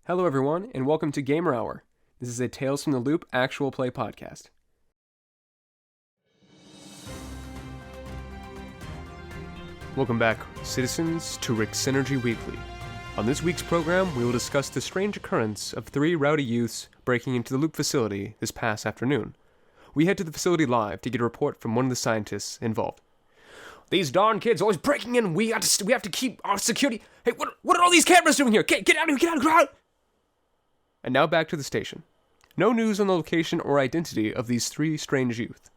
Hello everyone, and welcome to Gamer Hour. This is a Tales from the Loop actual play podcast. Welcome back, citizens, to Rick's Synergy Weekly. On this week's program, we will discuss the strange occurrence of 3 rowdy youths breaking into the Loop facility this past afternoon. We head to the facility live to get a report from one of the scientists involved. These darn kids always breaking in. We have to keep our security. Hey, what are all these cameras doing here? Get out of here! Get out! And now back to the station. No news on the location or identity of these 3 strange youth.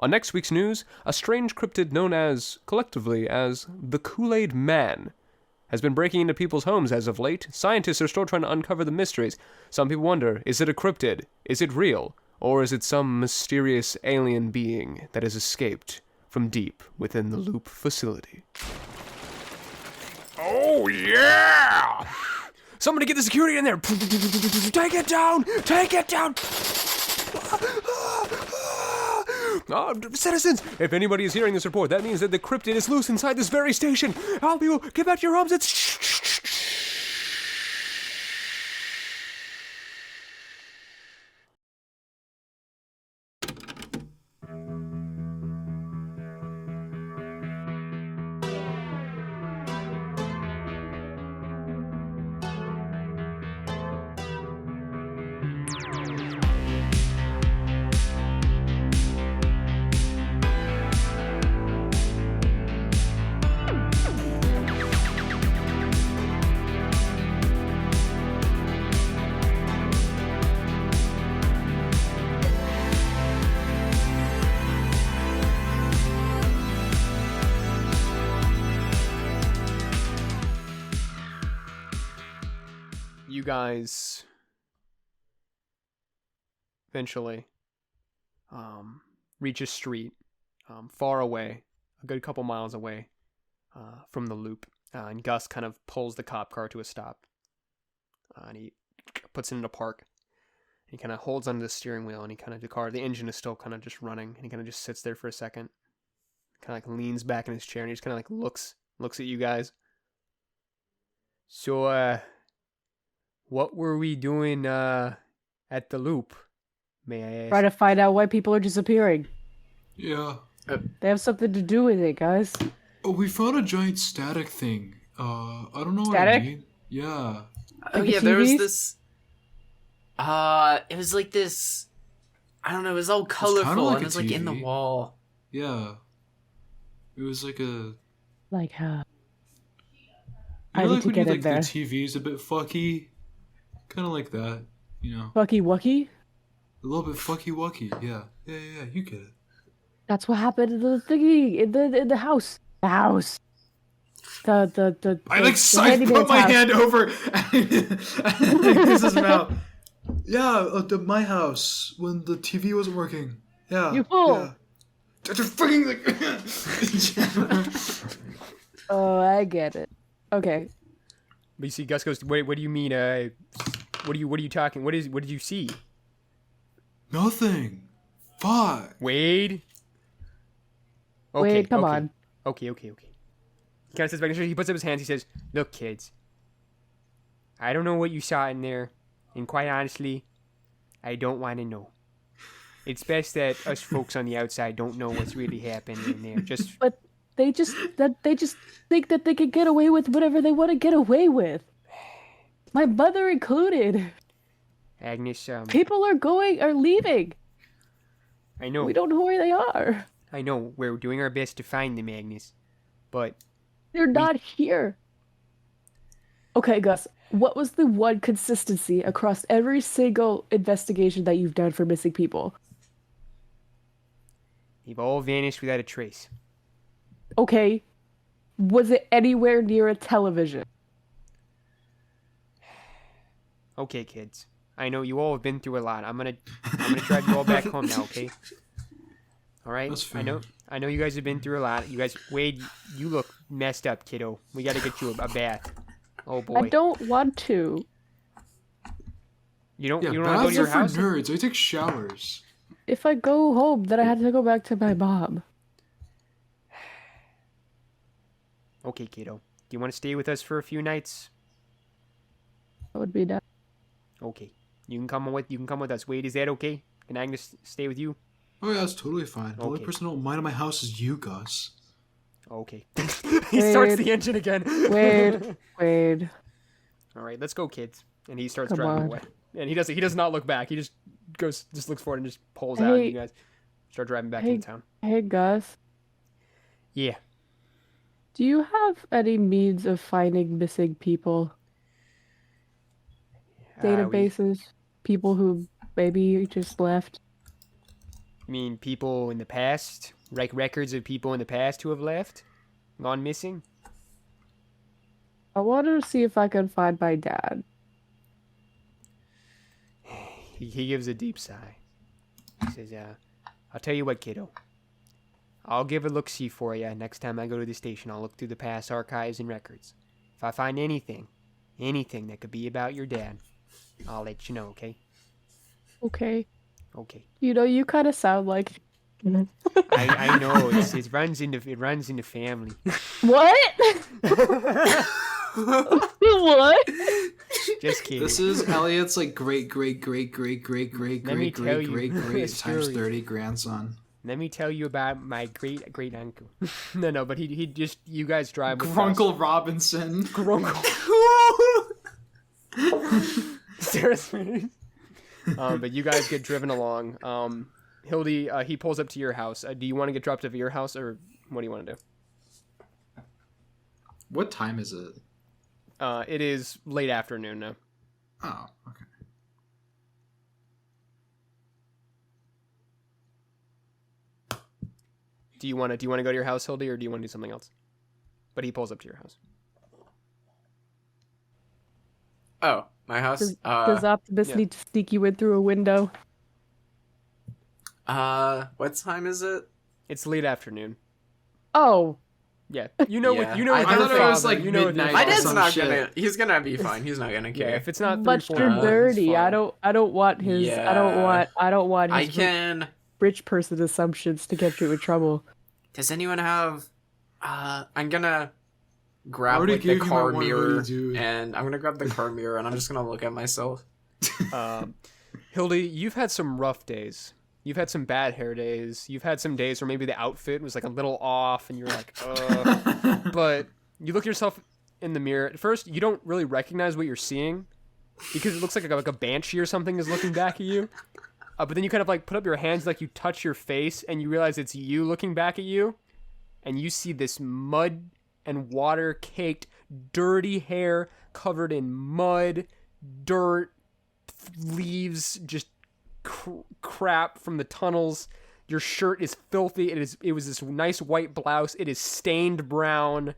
On next week's news, a strange cryptid known as, collectively, as the Kool-Aid Man has been breaking into people's homes as of late. Scientists are still trying to uncover the mysteries. Some people wonder, is it a cryptid? Is it real? Or is it some mysterious alien being that has escaped from deep within the Loop facility? Oh yeah! Somebody get the security in there! Take it down! Take it down! Citizens, if anybody is hearing this report, that means that the cryptid is loose inside this very station. All people, get back to your homes. You guys eventually reach a street far away, a good couple miles away from the Loop, and Gus kind of pulls the cop car to a stop, and he puts it in a park. He kind of holds onto the steering wheel, and the engine is still kind of just running, and he kind of just sits there for a second, kind of like leans back in his chair, and he just kind of like looks at you guys. So, what were we doing at the Loop, may I ask? Try to find out why people are disappearing. Yeah. They have something to do with it, guys. Oh, we found a giant static thing. I don't know Static? what I mean. Yeah. Oh yeah, there was this. It was like this. I don't know. It was all colorful like and it was like in the TV. wall. Yeah. It was like a. Like how? You I know, need like to when get you, in like there. the TV's a bit fucky, kind of like that, you know. Fucky wucky? A little bit fucky wucky. Yeah. You get it. That's what happened in the thingy in the house. The house. The I the I handyman's put my house. hand over Chris's mouth. Yeah, my house when the TV wasn't working. Yeah. You fool. Yeah. Just fucking like. Oh, I get it. Okay. But you see, Gus goes, what do you mean, what are you talking, what did you see? Nothing. Fuck. Wade? Wade, come on. Okay. He kind of sits back, he puts up his hands, he says, look, kids, I don't know what you saw in there, and quite honestly, I don't want to know. It's best that us folks on the outside don't know what's really happening in there. But they just think that they can get away with whatever they want to get away with. My mother included. Agnes, People are leaving. I know. We don't know where they are. I know, we're doing our best to find them, Agnes, but They're not here. Okay, Gus, what was the one consistency across every single investigation that you've done for missing people? they've all vanished without a trace. Okay, was it anywhere near a television? Okay, kids. I know you all have been through a lot. I'm gonna drive you all back home now, okay? All right. That's fair. I know you guys have been through a lot. You guys, Wade, you look messed up, kiddo. We got to get you a bath. Oh boy. I don't want to. You don't. Yeah, You don't want to go baths to are your for house. nerds. I take showers. If I go home, then I have to go back to my mom. Okay, kiddo. Do you want to stay with us for a few nights? That would be nice. Okay. You can come with us. Wade, is that okay? Can Agnes stay with you? Oh yeah, that's totally fine. The only Okay. person who don't mind in my house is you, Gus. Okay. He starts the engine again. Wade. All right, let's go, kids. And he starts Come driving on. away. And he does not look back. He just looks forward and just pulls out. And you guys start driving back into town. Hey, Gus. Yeah. Do you have any means of finding missing people? Databases? People who maybe just left? You mean people in the past? Like records of people in the past who have left? Gone missing? I wanted to see if I could find my dad. He gives a deep sigh. He says, I'll tell you what, kiddo. I'll give a look-see for you next time I go to the station. I'll look through the past archives and records. If I find anything that could be about your dad, I'll let you know, okay? Okay. Okay. You know, you kind of sound like... I know, it runs into family. What? What? Just kidding. This is Elliot's like great Let me tell you a times story. 30 grandson. Let me tell you about my great uncle. No, but he just, you guys drive with us. Grunkle Robinson. Grunkle. Seriously. But you guys get driven along. Hildy, he pulls up to your house. Do you want to get dropped off at your house, or what do you want to do? What time is it? It is late afternoon now. Oh, okay. Do you want to go to your house, Hildy, or do you want to do something else? But he pulls up to your house. Oh, my house? Does Optimus yeah. need to sneak you in through a window? What time is it? It's late afternoon. Oh. Yeah, you know Yeah. what you know. I with your thought it was father, like you know with your midnight. My father. dad's some not shit. gonna. He's gonna be fine. He's not gonna Yeah, care. if it's not 3, But 4 you're months, it's dirty. fine. I don't want his Yeah. I don't want I his can. rich person assumptions to get you in trouble. Does anyone have? I'm gonna grab already like the gave you my car one mirror, hoodie, dude. and I'm gonna grab the car mirror, and I'm just gonna look at myself. Hildy, you've had some rough days. You've had some bad hair days. You've had some days where maybe the outfit was like a little off, and you're like, ugh. But you look yourself in the mirror. At first, you don't really recognize what you're seeing because it looks like a banshee or something is looking back at you. But then you kind of like put up your hands, like you touch your face, and you realize it's you looking back at you, and you see this mud and water caked, dirty hair covered in mud, dirt, leaves, just crap from the tunnels. Your shirt is filthy. It was this nice white blouse. It is stained brown,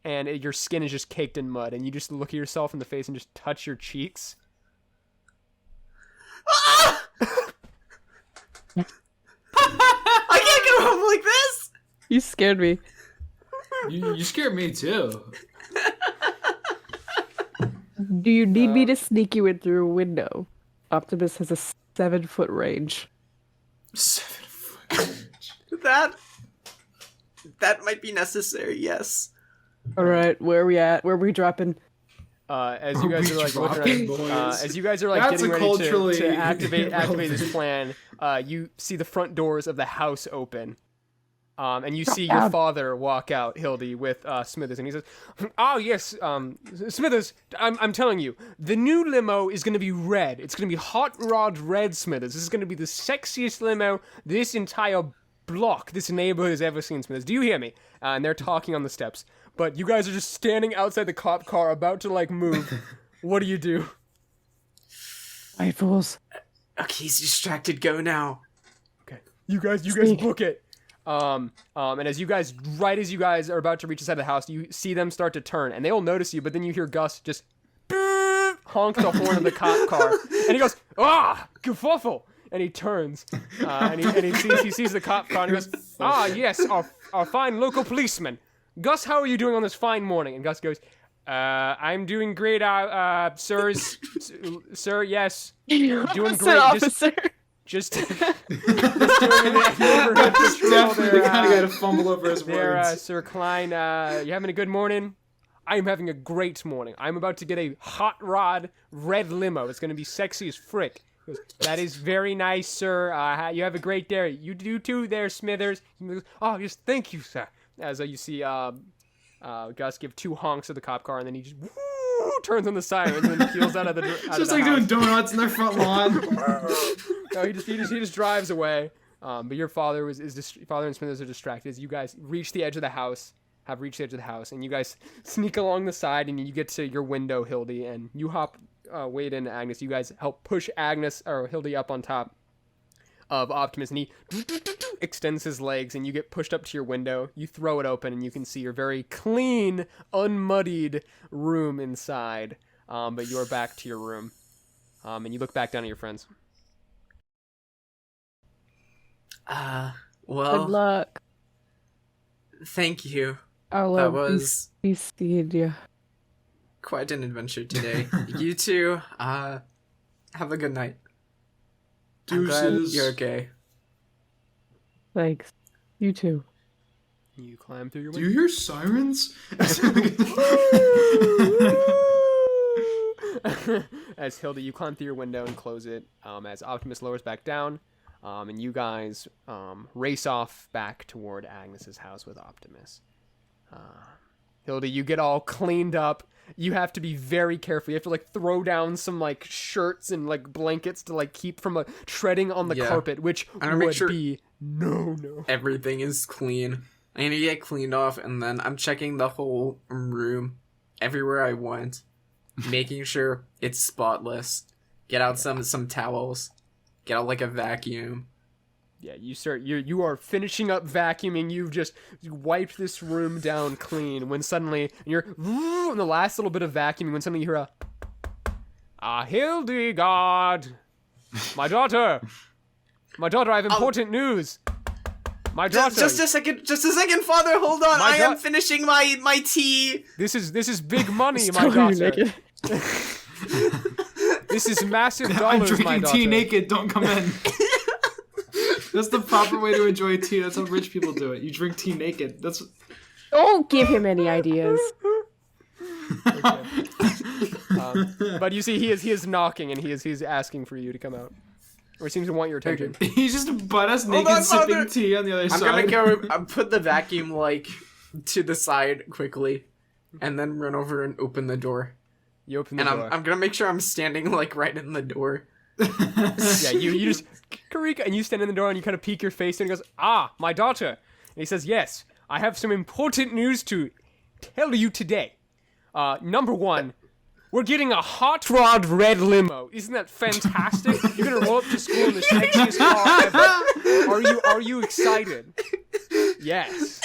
and your skin is just caked in mud. And you just look at yourself in the face and just touch your cheeks. I can't go home like this. You scared me. You scared me too. Do you need me to sneak you in through a window? Optimus has a 7-foot range. 7 foot. That might be necessary. Yes. All right, where are we at? Where are we dropping? As you guys are like dropping, looking boys? as you guys are like That's getting a ready culturally to activate this relevant. plan, you see the front doors of the house open. And you see your father walk out, Hildy, with Smithers, and he says, "Oh yes, Smithers, I'm telling you, the new limo is going to be red. It's going to be hot rod red, Smithers. This is going to be the sexiest limo this entire block, this neighborhood has ever seen, Smithers. Do you hear me?" And they're talking on the steps, but you guys are just standing outside the cop car, about to like move. What do you do? White fools. Okay, he's distracted. Go now. Okay, you guys book it. And as you guys are about to reach the side of the house, you see them start to turn, and they will notice you, but then you hear Gus just honk the horn of the cop car, and he goes, "Ah, kerfuffle!" And he turns, and he sees the cop car, and he goes, "Ah, yes, our fine local policeman. Gus, how are you doing on this fine morning?" And Gus goes, "I'm doing great, sir, yes, doing great, officer. just doing a neighborhood patrol Definitely there. kind of got to fumble over his There, words. Sir Klein, you having a good morning?" I am having a great morning. I'm about to get a hot rod red limo. It's going to be sexy as frick. He goes, that is very nice, sir. You have a great day. You do too there, Smithers. He goes, oh, yes, thank you, sir. As you see Gus give 2 honks of the cop car, and then he just turns on the sirens and then peels out of the Just like doing donuts in their front lawn. No, he just drives away. But your father father and Smithers are distracted as you guys reach the edge of the house. Have reached the edge of the house, and you guys sneak along the side, and you get to your window, Hildy, and you hop, Wade and Agnes. You guys help push Agnes or Hildy up on top of Optimus, and he extends his legs, and you get pushed up to your window. You throw it open, and you can see your very clean, unmuddied room inside. But you are back to your room, and you look back down at your friends. Well, Good luck. thank you. Our That love was be seeing you. quite an adventure today. You two, have a good night. I'm glad Deuces. you're okay. Thanks. You too. You climb through your Do window. you hear sirens? As Hilda, you climb through your window and close it. As Optimus lowers back down, and you guys race off back toward Agnes's house with Optimus. Hilda, you get all cleaned up. You have to be very careful. You have to like throw down some like shirts and like blankets to like keep from treading on the Yeah. carpet, which I gotta make would sure- be no. Everything is clean. I need to get cleaned off, and then I'm checking the whole room, everywhere I went, making sure it's spotless. Get out some towels. Get out like a vacuum. Yeah, you are finishing up vacuuming. You've just wiped this room down clean when suddenly you're in the last little bit of vacuuming when suddenly you hear Hildegard, my daughter, I have important news. My daughter. Just a second, Father. Hold on. My I am da- finishing my tea. This is big money, my Still daughter. naked. This is massive I'm dollars, my drinking daughter. tea naked. Don't come in. That's the proper way to enjoy tea. That's how rich people do it. You drink tea naked. That's. Don't give him any ideas. But you see, he is knocking and he's asking for you to come out, or he seems to want your attention. He's just butt ass Hold naked on, sipping Father. tea on the other I'm side. gonna go put the vacuum like to the side quickly, and then run over and open the door. You open the And door. I'm gonna make sure I'm standing like right in the door. Yeah, you just Karika, and you stand in the door and you kind of peek your face and he goes, my daughter. And he says, yes, I have some important news to tell you today. Number one, we're getting a hot rod red limo. Isn't that fantastic? You're gonna roll up to school in the sexiest car ever. Are you excited? Yes.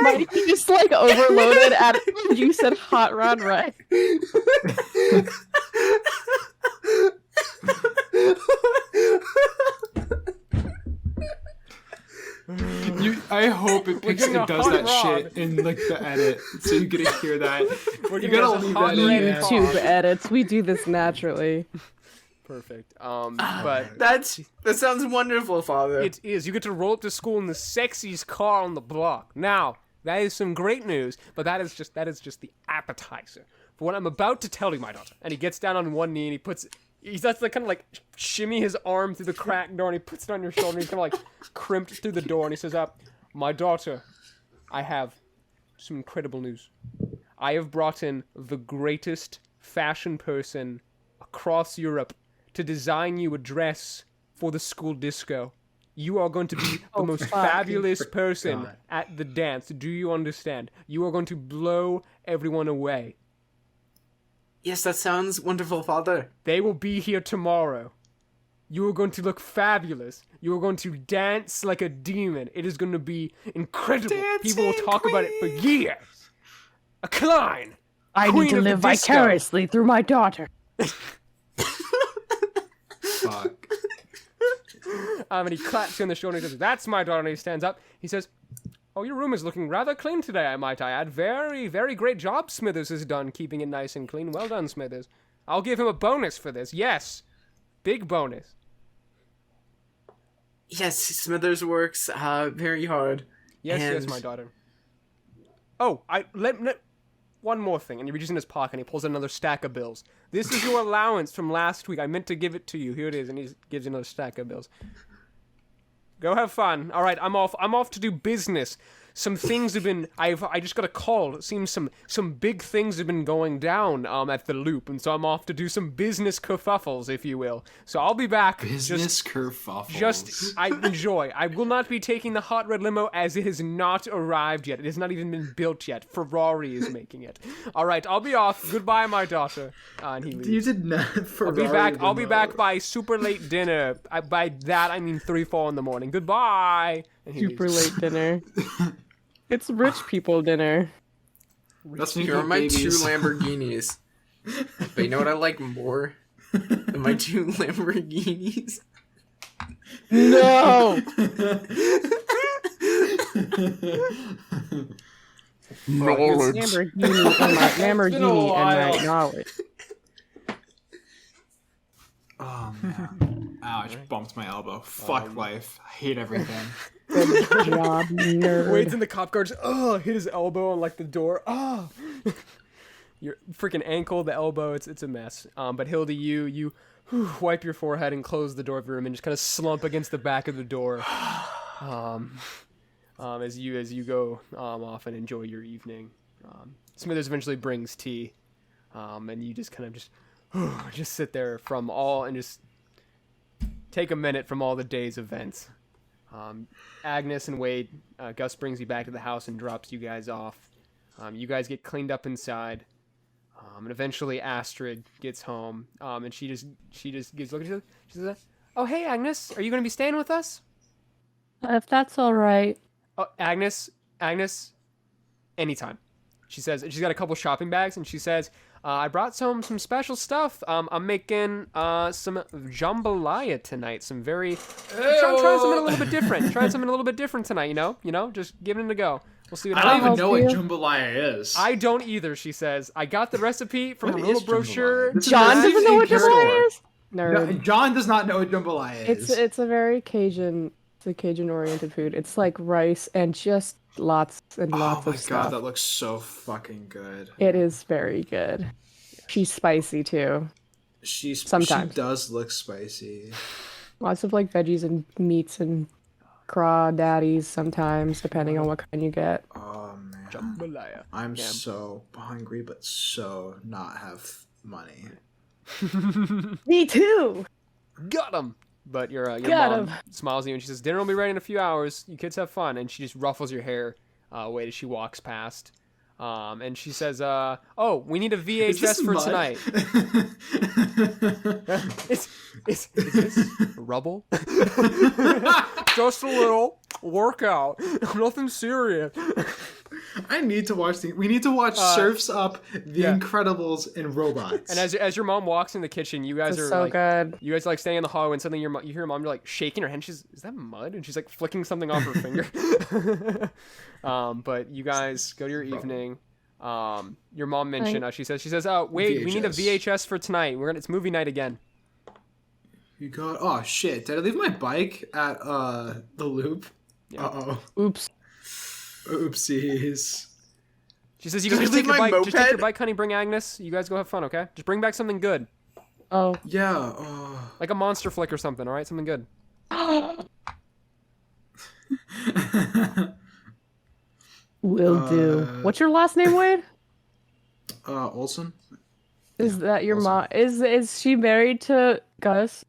Might he just like overloaded at you said hot rod right? I hope it picks getting a and does hot that rod. shit in like the edit, so you get to hear that. We're You getting gotta a leave hot that in red there. car. YouTube edits. We do this naturally. Perfect. But That sounds wonderful, Father. it is. You get to roll up to school in the sexiest car on the block. Now, that is some great news, but that is just the appetizer for what I'm about to tell you, my daughter. And he gets down on one knee and he starts to kind of like shimmy his arm through the cracked door and he puts it on your shoulder and he's kind of like crimped through the door and he says, my daughter, I have some incredible news. I have brought in the greatest fashion person across Europe to design you a dress for the school disco. You are going to be the most fuck. fabulous person God. at the dance. Do you understand? You are going to blow everyone away. Yes, that sounds wonderful, Father. They will be here tomorrow. You are going to look fabulous. You are going to dance like a demon. It is going to be incredible. People will Dancing talk about it for years. A Klein. I Queen need to of the live disco. vicariously through my daughter. Fuck. And he claps you on the shoulder and he says, that's my daughter. And he stands up. He says, oh, your room is looking rather clean today, I might add. Very, very great job Smithers has done keeping it nice and clean. Well done, Smithers. I'll give him a bonus for this. Yes. Big bonus. Yes, Smithers works very hard. Yes, And- yes, my daughter. Oh, one more thing. And he reaches in his pocket and he pulls out another stack of bills. This is your allowance from last week. I meant to give it to you. Here it is. And he gives you another stack of bills. Go have fun. All right, I'm off to do business. Some things have been. I just got a call. It seems some big things have been going down at the Loop, and so I'm off to do some business kerfuffles, if you will. So I'll be back. Business kerfuffles. I enjoy. I will not be taking the hot red limo as it has not arrived yet. It has not even been built yet. Ferrari is making it. All right, I'll be off. Goodbye, my daughter. And he leaves. You did not. Ferrari I'll be back by super late dinner. By that I mean 3-4 in the morning. Goodbye. And he Super leaves. late dinner. It's rich people dinner. That's when you Here are get my babies. 2 Lamborghinis. But you know what I like more than my 2 Lamborghinis? No! Lamborghini and my knowledge. Oh man. Ow, I just bumped my elbow. Fuck life. I hate everything. Good job, nerd. Wade's in the cop car, just, hit his elbow on like the door. Your freaking ankle, the elbow, it's a mess. But Hildy, you wipe your forehead and close the door of your room and just kind of slump against the back of the door. As you go off and enjoy your evening. Smithers eventually brings tea, and you just kind of just sit there from all and just take a minute from all the day's events. Agnes and Wade, Gus brings you back to the house and drops you guys off. You guys get cleaned up inside, and eventually Astrid gets home, and she just gives a look at you. She says, "Oh, hey Agnes, are you going to be staying with us?" If that's all right. Oh, Agnes, anytime. She says she's got a couple shopping bags, and she says, "I brought some special stuff. I'm making some jambalaya tonight. Some very trying something a little bit different. Trying something a little bit different tonight. You know, just giving it a go. We'll see what I don't happens." even know what you. jambalaya is. I don't either. She says, "I got the recipe from What a little is brochure." jambalaya? This is John a doesn't know what seafood jambalaya store. is? Nerd. No, John does not know what jambalaya is. It's a very Cajun, oriented food. It's like rice and just lots and lots oh of my stuff. god, that looks so fucking good. It is very good. She's spicy too. She Sometimes. does look spicy. Lots of like veggies and meats and crawdaddies sometimes, depending on what kind you get. Oh man, Jambalaya. I'm Yeah. so hungry, but so not have money. Me too. Got him. But your Got mom 'em. smiles at you and she says, "Dinner will be ready in a few hours. You kids have fun." And she just ruffles your hair away as she walks past. And she says, "Oh, we need a Is this VHS for mud? tonight." Is this rubble? Just a little workout. Nothing serious. I need to watch we need to watch Surfs Up, The yeah. Incredibles, and Robots. And as your mom walks in the kitchen, you guys It's are so like, good. you guys are like staying in the hallway, and suddenly you hear your mom like shaking her hand. She's, "Is that mud?" And she's like flicking something off her finger. But you guys go to your evening. Your mom mentioned. She says, "Oh, wait, we need a VHS for tonight. It's movie night again." You got oh shit! Did I leave my bike at the Loop? Yeah. Uh Oops. oh, oopsies. She says, "You Did guys I just leave take your my bike. Just take your moped? bike, honey. Bring Agnes. You guys go have fun, okay? Just bring back something good, Oh. Yeah. like a monster flick or something. All right, something good." Will do. What's your last name, Wade? Olsen. Is that your Olsen. mom? Is she married to Gus?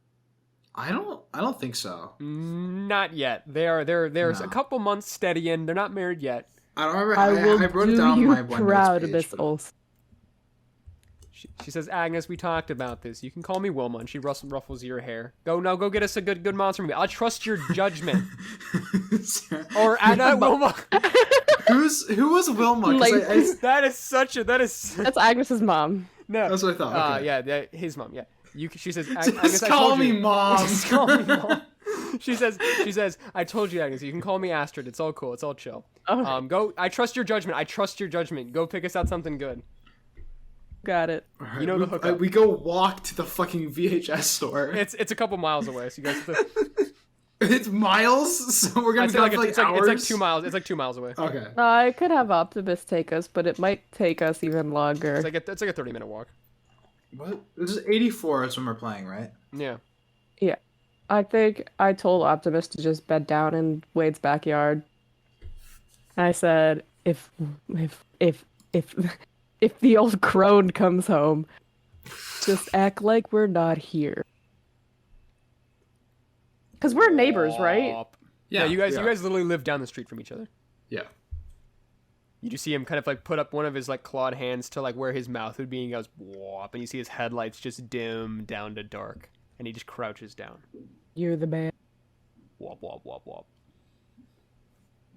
I don't think so. Not yet. There's a No. couple months steady in. They're not married yet. I don't remember. I will I wrote it do down on you my OneNotes proud, page, Miss but- Olsen. She says, "Agnes, we talked about this. You can call me Wilma." And she ruffles your hair. Go get us a good monster movie. I'll trust your judgment. Or Anna Wilma. Who was Wilma? 'Cause Like- That is such a That's Agnes's mom. no. That's what I thought. Okay. Yeah, his mom. Yeah, she says, Just Agnes, I call told me you. mom. Just call me mom. She says, "I told you, Agnes. You can call me Astrid. It's all cool. It's all chill. Oh, Go. I trust your judgment. I trust your judgment. Go pick us out something good." got it. All right, you know the hookup. We go walk to the fucking VHS store. It's a couple miles away, so you guys have to It's miles, so we're gonna I'd say go like for like it's hours. like 2 miles. It's like 2 miles away. Okay. I could have Optimus take us, but it might take us even longer. It's like a 30-minute walk. What? This is 84 is when we're playing, right? Yeah. I think I told Optimus to just bed down in Wade's backyard. I said, if the old crone comes home, just act like we're not here. Because we're neighbors, right? Wop. Yeah, you guys literally live down the street from each other. Yeah. You just see him kind of like put up one of his like clawed hands to like where his mouth would be, and he goes wop, and you see his headlights just dim down to dark, and he just crouches down. You're the man. Wop wop wop wop.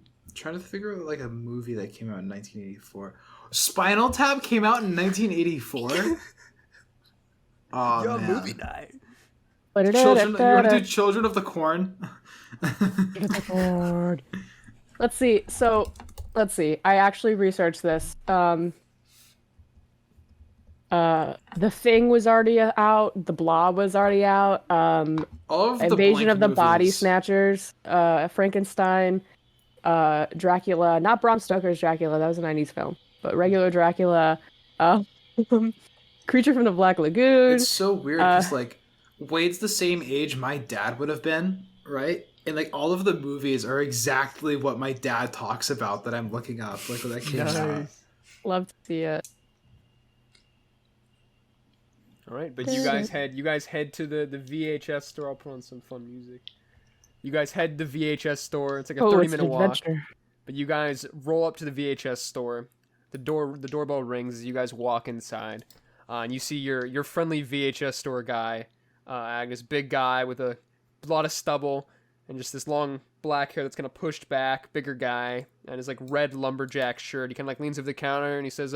I'm trying to figure out like a movie that came out in 1984. Spinal Tap came out in 1984. Oh man. Movie night. Children, you want to do Children of the Corn? Let's see. So, let's see. I actually researched this. The Thing was already out. The Blob was already out. All of the Invasion of the blank Body movies. Snatchers. Frankenstein. Dracula. Not Bram Stoker's Dracula. That was a 90s film. But regular Dracula. Creature from the Black Lagoon. It's so weird because like Wade's the same age my dad would have been, right? And like all of the movies are exactly what my dad talks about that I'm looking up, like when that came out. Love to see it. All right, but you guys head to the VHS store. I'll put on some fun music. You guys head to the VHS store. It's like a 30-minute walk. But you guys roll up to the VHS store. The doorbell rings as you guys walk inside. And you see your friendly VHS store guy, Agnes, big guy with a lot of stubble and just this long black hair that's kind of pushed back, bigger guy, and his like red lumberjack shirt. He kind of like leans over the counter and he says,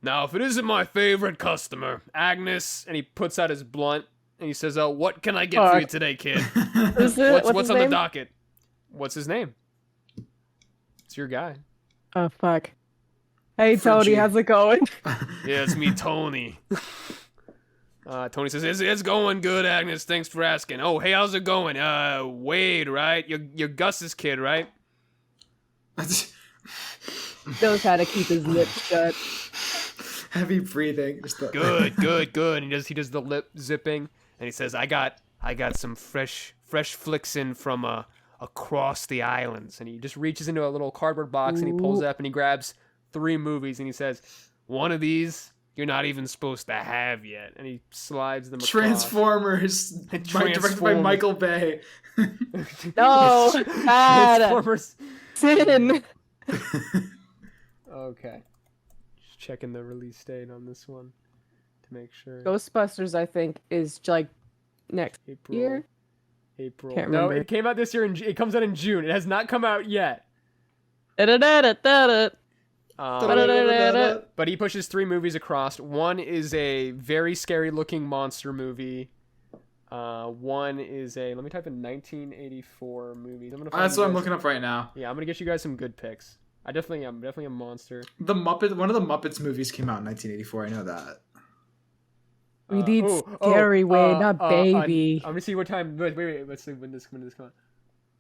now if it isn't my favorite customer, Agnes, and he puts out his blunt and he says, what can I get for you today, kid? What's on the docket? What's his name? It's your guy. Oh, fuck. Hey, Tony, how's it going? Yeah, it's me, Tony. Tony says, it's going good, Agnes. Thanks for asking. Oh, hey, how's it going? Wade, right? You're Gus's kid, right? Knows how to keep his lips shut. Heavy breathing. Good. And he does the lip zipping, and he says, I got some fresh flicks in from across the islands. And he just reaches into a little cardboard box and he pulls it up and he grabs 3 movies and he says, one of these you're not even supposed to have yet. And he slides them across. Transformers. Directed by Michael Bay. No, bad. Transformers. Sin. Okay. Just checking the release date on this one to make sure. Ghostbusters, I think, is like next year. April. Can't No, remember. it came out this year. It comes out in June. It has not come out yet. But he pushes 3 movies across. One is a very scary looking monster movie. One is a, let me type in 1984 movies. That's what I'm looking up right now. Yeah, I'm gonna get you guys some good picks. I definitely am. Definitely a monster. One of the Muppets movies came out in 1984. I know that. We need scary Wade, not baby. I'm gonna see what time. Wait. Let's see when this come out.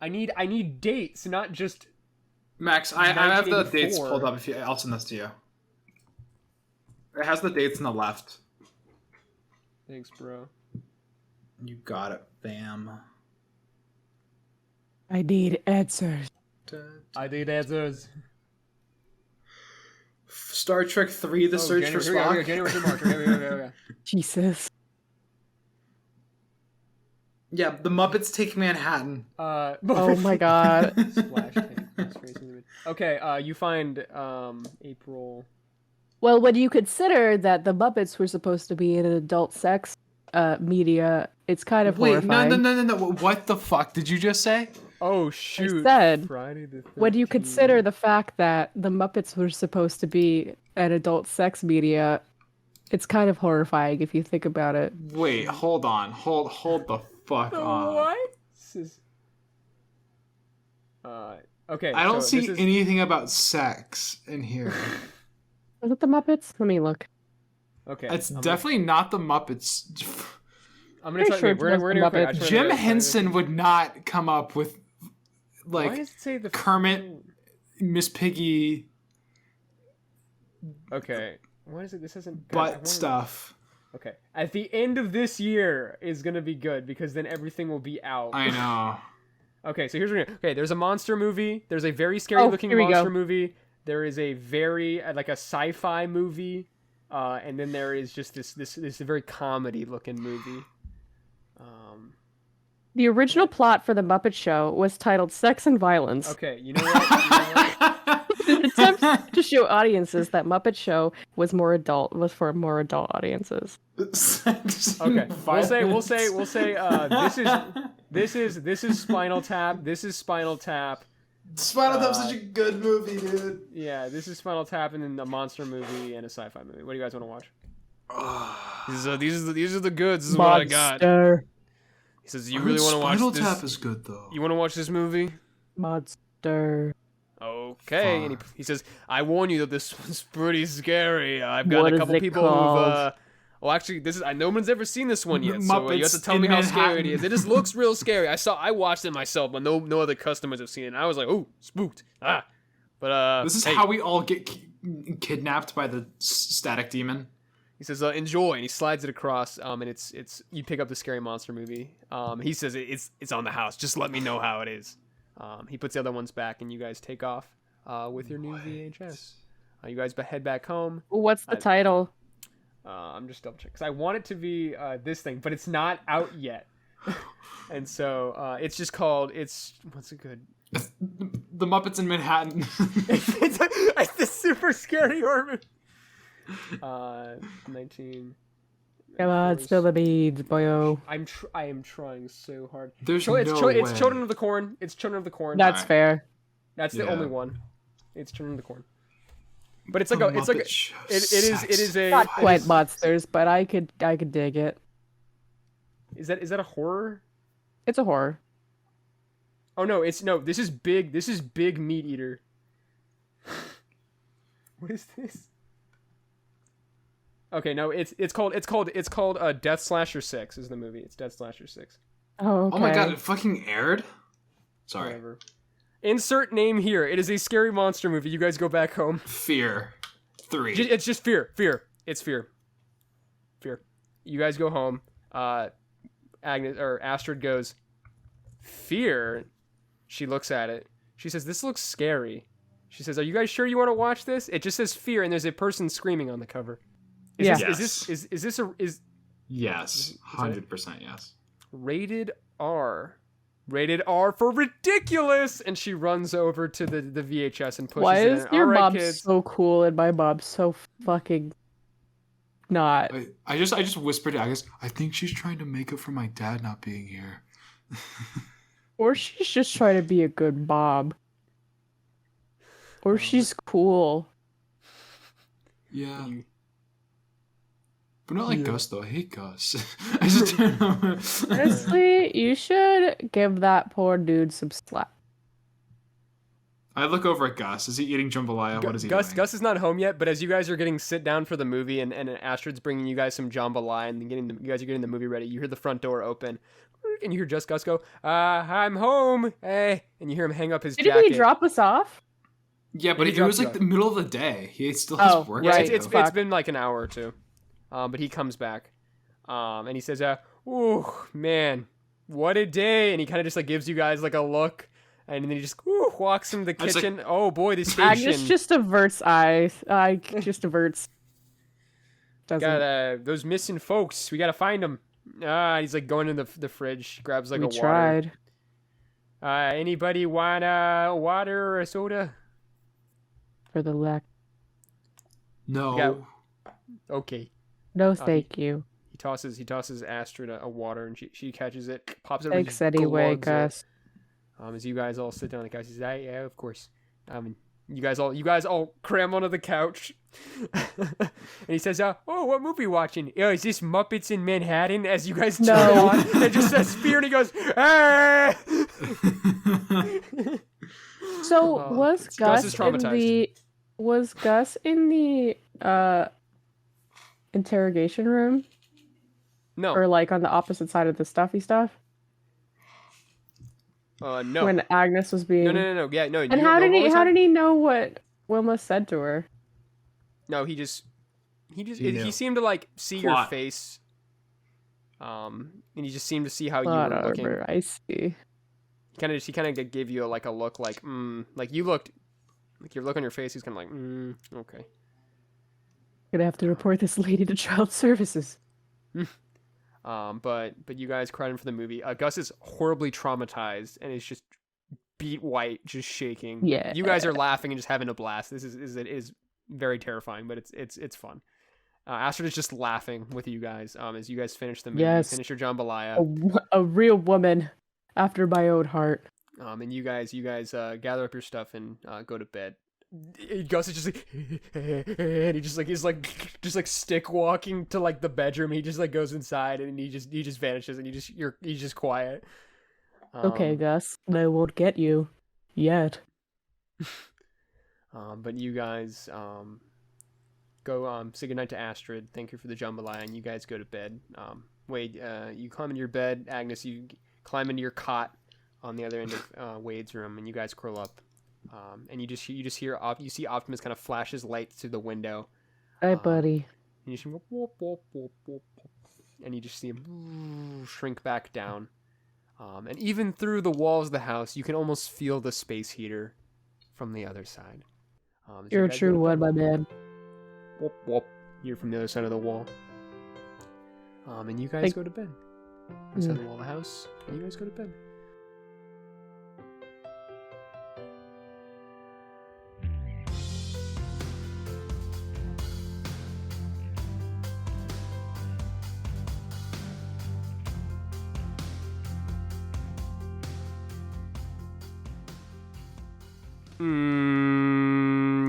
I need dates, not just. Max, I have the dates pulled up. I'll send this to you. It has the dates on the left. Thanks, bro. You got it, fam. I need answers. I need answers. Star Trek 3: The Search for Spock. January to March. Okay. Jesus. Yeah, The Muppets Take Manhattan. Oh my god. Splash tank. Okay, you find April. Well, when you consider that the Muppets were supposed to be in an adult sex media, it's kind of horrifying. No. What the fuck did you just say? Oh, shoot. I said, Friday the 13th. when you consider the fact that the Muppets were supposed to be an adult sex media, it's kind of horrifying if you think about it. Wait, hold on. Hold the fuck on. What? This is... okay. I don't see this is... anything about sex in here. Was it the Muppets? Let me look. Okay. It's definitely not the Muppets. I'm gonna tell Pretty you. sure We're gonna go quick. I just wanna Jim go- Henson would not come up with Why like does it say the Kermit, Miss Piggy, Okay. What is it? This isn't good. I butt wanna- stuff. Okay. At the end of this year is gonna be good because then everything will be out. I know. Okay, so here's what we're gonna. Okay, there's a monster movie. There's a very scary looking here we monster go. movie. There is a very like a sci-fi movie, and then there is just this very comedy looking movie. The original plot for the Muppet Show was titled "Sex and Violence." Okay, you know what? In an attempt to show audiences that Muppet Show was for more adult audiences. Okay, we'll say this is Spinal Tap. This is Spinal Tap. Spinal Tap's such a good movie, dude. Yeah, this is Spinal Tap, and then a monster movie and a sci-fi movie. What do you guys want to watch? These are the goods. This is what I got. Monster. He says, "You really want to watch Spinal this? Tap is good though. You want to watch this movie?" Monster. Okay, and he says, "I warn you that this one's pretty scary. I've got What a is couple it people called? Well, actually, no one's ever seen this one yet, so you have to Muppets tell in me how scary it Manhattan. is. It just looks real scary. I watched it myself, but no other customers have seen it. And I was like, oh, spooked. But This is hey, how we all get kidnapped by the static demon. he says, enjoy, and he slides it across. And it's you pick up the scary monster movie. He says it's on the house. Just let me know how it is. He puts the other ones back, and you guys take off with your new VHS. You guys head back home. What's the title? I'm just double checking because I want it to be this thing, but it's not out yet, and so it's just called what's it good? The Muppets in Manhattan. it's the super scary horror. 19. Come on, spill the beads, boyo. I am trying so hard. There's It's no way. Children of the Corn. It's Children of the Corn. That's Alright. fair. That's the Yeah. only one. It's Children of the Corn. But it's The like it's like Muppet Show it is a Not it quite is- monsters, but I could dig it. Is that a horror? It's a horror. Oh no, this is big. This is Big Meat Eater. What is this? Okay, no, it's called Death Slasher 6 is the movie. It's Death Slasher 6. Oh, okay. Oh my god, it fucking aired? Sorry. Whatever. Insert name here. It is a scary monster movie. You guys go back home. Fear 3. It's just fear. It's fear. You guys go home. Agnes or Astrid goes, fear. She looks at it. She says, "This looks scary." She says, "Are you guys sure you want to watch this?" It just says fear, and there's a person screaming on the cover. Is Yeah. this Yes. 100% yes. rated R? Rated R for ridiculous! And she runs over to the VHS and pushes Why it is in. your All right, mom kids. so cool and my mom so fucking not? I just whispered to Agnes, I think she's trying to make up for my dad not being here. Or she's just trying to be a good mom. Or she's cool. Yeah. You- But not like Gus though. I hate Gus. I just don't know. Honestly, you should give that poor dude some slack. I look over at Gus. Is he eating jambalaya? What is he Gus doing? Gus is not home yet, but as you guys are getting sit down for the movie and Astrid's bringing you guys some jambalaya and you guys are getting the movie ready, you hear the front door open and you hear just Gus go, I'm home, hey, and you hear him hang up his Didn't jacket. he drop us off? Yeah, but he it was dropped like you the middle of the day. He still has Oh, work Yeah, to right. do. it's been like an hour or two, but he comes back, and he says, "Ooh, man, what a day!" And he kind of just like gives you guys like a look, and then he just walks into the I was like- kitchen. Oh boy, the station. Agnes just averts eyes. Just averts. Doesn't. Got those missing folks. We gotta find them. He's like going in the fridge, grabs like We a water. tried. Anybody want water or a soda? For the lack. No. Yeah. Okay. No, thank you. He tosses Astrid a water, and she catches it, pops it. Thanks anyway, Gus. As you guys all sit down on the couch, he says, "Yeah, of course." You guys all cram onto the couch, and he says, "Oh, what movie you watching? Oh, is this Muppets in Manhattan?" As you guys turn No. on, it just says fear, and he goes, "Ah!" So Oh, was Gus is Gus in traumatized. the interrogation room? No. Or like on the opposite side of the stuffy stuff? No. When Agnes was being No. Yeah, no. And you how don't did know he what how was did he know what Wilma said to her? No, he knew. he seemed to like see your Plot. face. And he just seemed to see how you were Whatever, looking. I see. He kind of gave you like a look like like you looked like your look on your face. He's kind of like okay. Gonna have to report this lady to child services. But you guys cried in for the movie. Gus is horribly traumatized and is just beat white, just shaking. Yeah. You guys are laughing and just having a blast. This is very terrifying, but it's fun. Astrid is just laughing with you guys as you guys finish the movie, Yes. finish your jambalaya. A real woman after my own heart. And you guys gather up your stuff and go to bed. Gus is just like, and he just like is like just like stick walking to like the bedroom. He just like goes inside and he just vanishes and he's just quiet. Okay, Gus, they won't get you yet. But you guys go say goodnight to Astrid. Thank you for the jambalaya, and you guys go to bed. Wade, you climb into your bed. Agnes, you climb into your cot on the other end of Wade's room, and you guys curl up. And you see Optimus kind of flashes light through the window. Hi, buddy. And you see him go, whoop, whoop, whoop, whoop, whoop. And you just see him shrink back down. And even through the walls of the house, you can almost feel the space heater from the other side. So You're you a guys true go to one, bed. my man. Whoop, whoop. You're from the other side of the wall. And you guys go to bed. Outside the wall of the house, and you guys go to bed.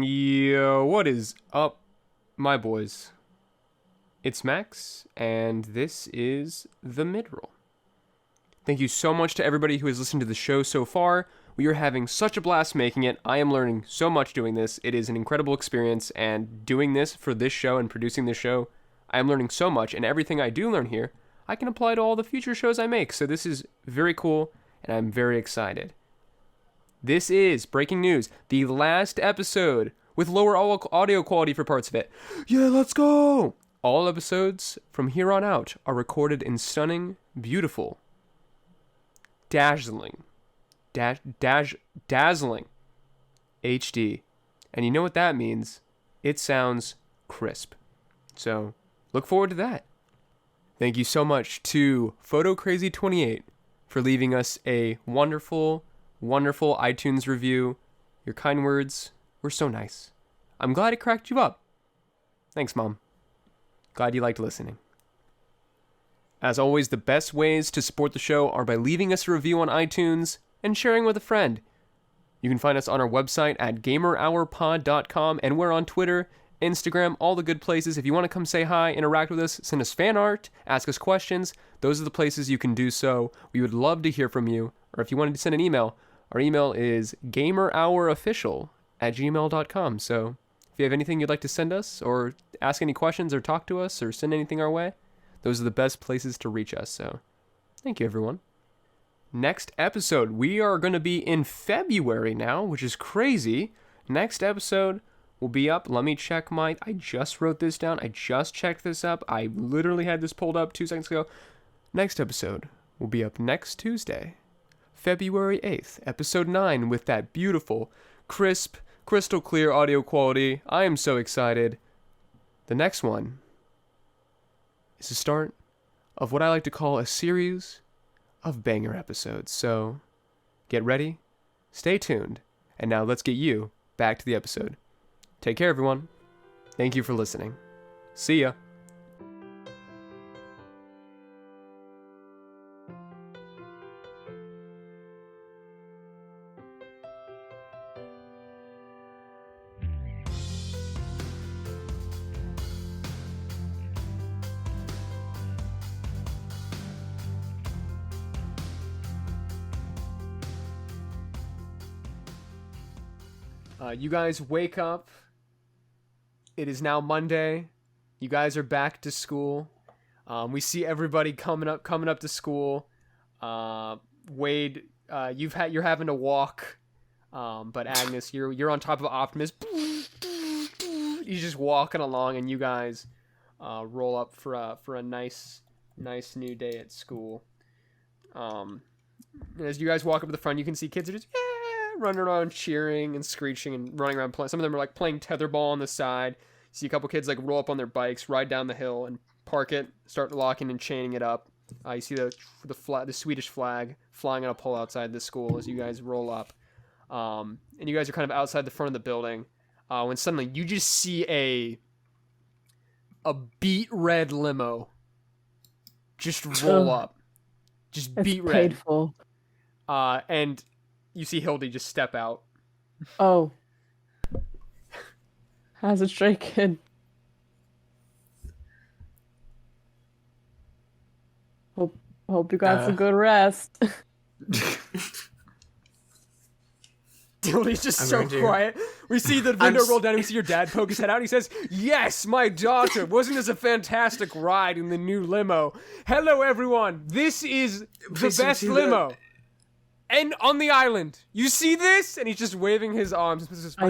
Yeah, what is up, my boys? It's Max, and this is The Midroll. Thank you so much to everybody who has listened to the show so far. We are having such a blast making it. I am learning so much doing this. It is an incredible experience, and doing this for this show and producing this show, I am learning so much, and everything I do learn here, I can apply to all the future shows I make. So this is very cool, and I'm very excited. This is, breaking news, the last episode with lower audio quality for parts of it. Yeah, let's go! All episodes from here on out are recorded in stunning, beautiful, dazzling HD. And you know what that means? It sounds crisp. So, look forward to that. Thank you so much to PhotoCrazy28 for leaving us a wonderful iTunes review. Your kind words were so nice. I'm glad it cracked you up. Thanks, Mom. Glad you liked listening. As always, the best ways to support the show are by leaving us a review on iTunes and sharing with a friend. You can find us on our website at gamerhourpod.com, and we're on Twitter, Instagram, all the good places. If you want to come say hi, interact with us, send us fan art, ask us questions, those are the places you can do so. We would love to hear from you. Or if you wanted to send an email, our email is gamerhourofficial@gmail.com. So if you have anything you'd like to send us, or ask any questions, or talk to us, or send anything our way, those are the best places to reach us. So thank you, everyone. Next episode, we are going to be in February now, which is crazy. Next episode will be up. Let me check I just wrote this down. I just checked this up. I literally had this pulled up 2 seconds ago. Next episode will be up next Tuesday, February 8th, episode 9, with that beautiful, crisp, crystal clear audio quality. I am so excited. The next one is the start of what I like to call a series of banger episodes. So get ready, stay tuned, and now let's get you back to the episode. Take care, everyone. Thank you for listening. See ya. You guys wake up. It is now Monday. You guys are back to school. We see everybody coming up to school. Wade, you're having to walk, but Agnes, you're on top of Optimus. He's just walking along, and you guys roll up for a nice new day at school. As you guys walk up to the front, you can see kids are just running around cheering and screeching and running around playing. Some of them are like playing tetherball on the side. You see a couple kids like roll up on their bikes, ride down the hill, and park it, start locking and chaining it up. You see the Swedish flag flying on a pole outside the school as you guys roll up. And you guys are kind of outside the front of the building when suddenly you just see a beet red limo just roll up. Just beet red. Painful. And you see Hildy just step out. Oh. How's it stray kid? Hope you got some good rest. Hildy's just so quiet. We see the window roll down and we see your dad poke his head out. He says, "Yes, my daughter. Wasn't this a fantastic ride in the new limo? Hello, everyone. This is the best limo. And on the island. You see this?" And he's just waving his arms. I think it's the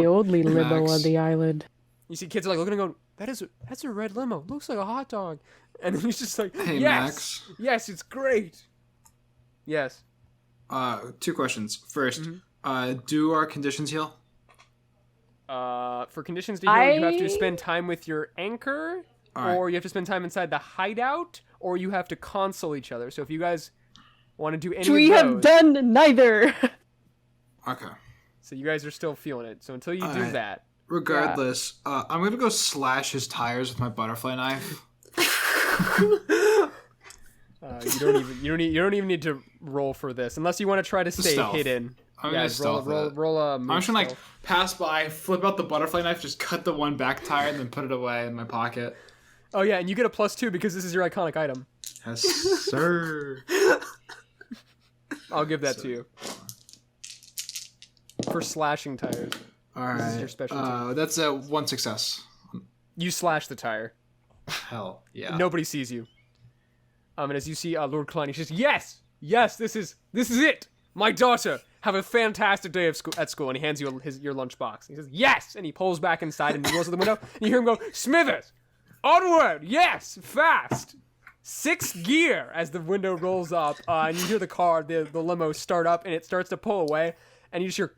only limo on the island. You see kids are like looking and going, that's a red limo. Looks like a hot dog. And then he's just like, "Hey, yes, Max. Yes, it's great." Yes. 2 questions. First, do our conditions heal? For conditions to heal, you have to spend time with your anchor, or you have to spend time inside the hideout, or you have to console each other. So if you guys want to do any of those... We have done neither! Okay. So you guys are still feeling it. So until you do that... Regardless, I'm going to go slash his tires with my butterfly knife. You don't even need to roll for this unless you want to try to stay hidden. I'm gonna stealth roll a move. I'm just gonna pass by, flip out the butterfly knife, just cut the one back tire, and then put it away in my pocket. Oh yeah, and you get a +2 because this is your iconic item. Yes, sir. I'll give that to you for slashing tires. All right. This is your specialty. That's a 1 success. You slash the tire. Hell yeah. Nobody sees you. And as you see Lord Klein, he says, "Yes, this is it. My daughter, have a fantastic day at school." And he hands you your lunchbox. He says, "Yes," and he pulls back inside and he goes to the window. And you hear him go, "Smithers, onward, yes, fast." 6th gear as the window rolls up, and you hear the limo start up, and it starts to pull away, and you just hear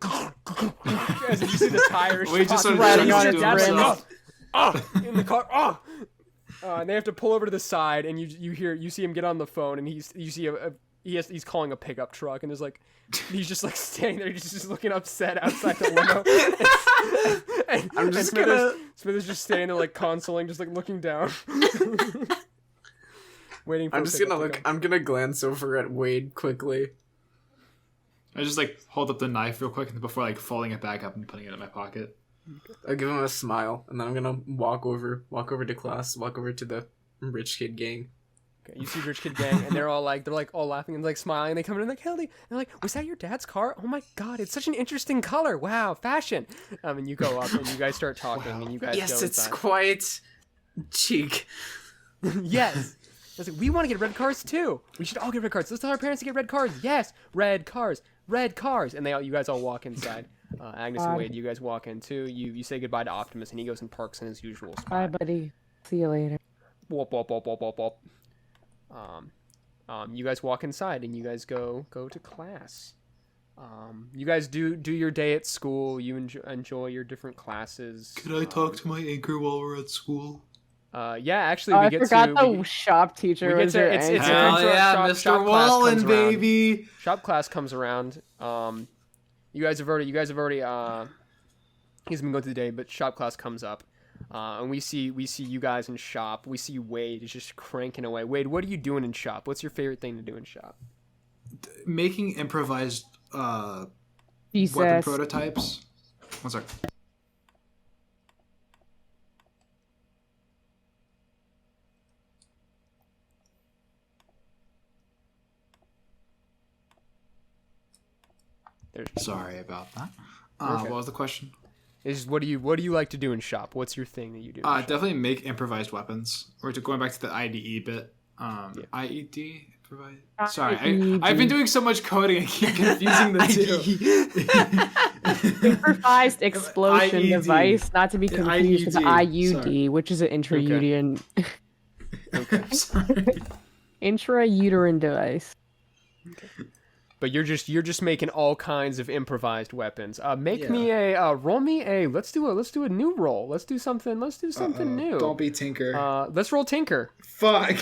as you see the tires riding on its rims. In the car, and they have to pull over to the side, and you see him get on the phone, and he's calling a pickup truck, and he's just like standing there, he's just looking upset outside the limo. and Smithers just standing there like consoling, just like looking down. Waiting for I'm gonna glance over at Wade quickly. I just like hold up the knife real quick before like folding it back up and putting it in my pocket. I'll give him a smile, and then I'm gonna walk over to class, walk over to the rich kid gang. Okay, you see rich kid gang, and they're all laughing and like smiling. They come in like, "Hildy," and they're like, "Was that your dad's car? Oh my god, it's such an interesting color! Wow, fashion!" And you go up and you guys start talking, and you guys go inside. It's quite chic. Yes. I was like, "We want to get red cars too. We should all get red cars. Let's tell our parents to get red cars." Yes, red cars. And you guys all walk inside. Agnes and Wade, you guys walk in too. You say goodbye to Optimus, and he goes and parks in his usual spot. Bye, buddy. See you later. Wop, wop, wop, wop, wop, wop. You guys walk inside, and you guys go to class. You guys do your day at school. You enjoy your different classes. Could I talk to my anchor while we're at school? Yeah, actually, we get to... I forgot the shop teacher was your anchor. Hell yeah, Mr. Wallen, baby! Shop class comes around. You guys have already... He's been going through the day, but shop class comes up. And we see you guys in shop. We see Wade is just cranking away. Wade, what are you doing in shop? What's your favorite thing to do in shop? Making improvised weapon prototypes. One sec. Sorry about that. What was the question? Is what do you like to do in shop? What's your thing that you do? Definitely make improvised weapons. Or going back to the IDE bit. IED. Sorry, I've been doing so much coding. I keep confusing the two. Improvised explosion IED. device, not to be confused with the IUD, Sorry. which is an intrauterine Okay. intrauterine device. But you're just making all kinds of improvised weapons. Make me a roll me a. Let's do a new roll. Let's do something new. Don't be Tinker. Let's roll Tinker. Fuck.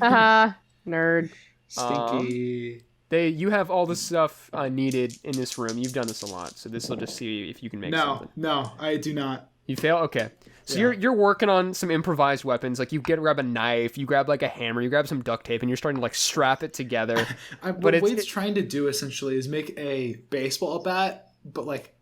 Haha, nerd. Stinky. You have all the stuff needed in this room. You've done this a lot, so this will just see if you can make something. No, I do not. You fail? Okay. So you're working on some improvised weapons. Like you grab a knife, you grab like a hammer, you grab some duct tape, and you're starting to like strap it together. What Wade's trying to do essentially is make a baseball bat, but like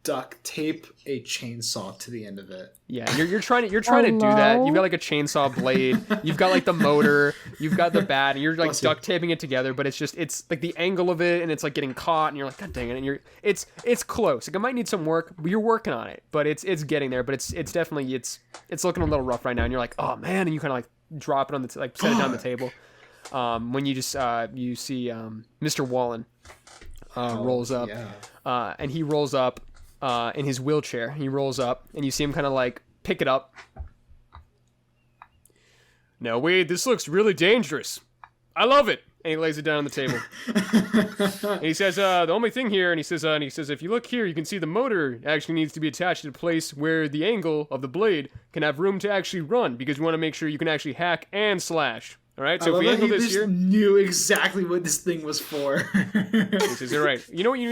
duct tape a chainsaw to the end of it. Yeah, you're trying to do that. You've got like a chainsaw blade, you've got like the motor, you've got the bat, and you're like duct taping it together. But it's like the angle of it, and it's like getting caught, and you're like, God dang it! And it's close. Like it might need some work, but you're working on it. But it's getting there. But it's definitely it's looking a little rough right now. And you're like, oh man, and you kind of like drop it on the set it down the table. When you just you see Mr. Wallen rolls up, and he rolls up. In his wheelchair, he rolls up, and you see him kind of like pick it up. Now, Wade, this looks really dangerous. I love it. And he lays it down on the table. And he says, the only thing here, and he says, if you look here, you can see the motor actually needs to be attached to a place where the angle of the blade can have room to actually run, because we want to make sure you can actually hack and slash. All right, so if we angle this here, knew exactly what this thing was for. He says, all right, you know what you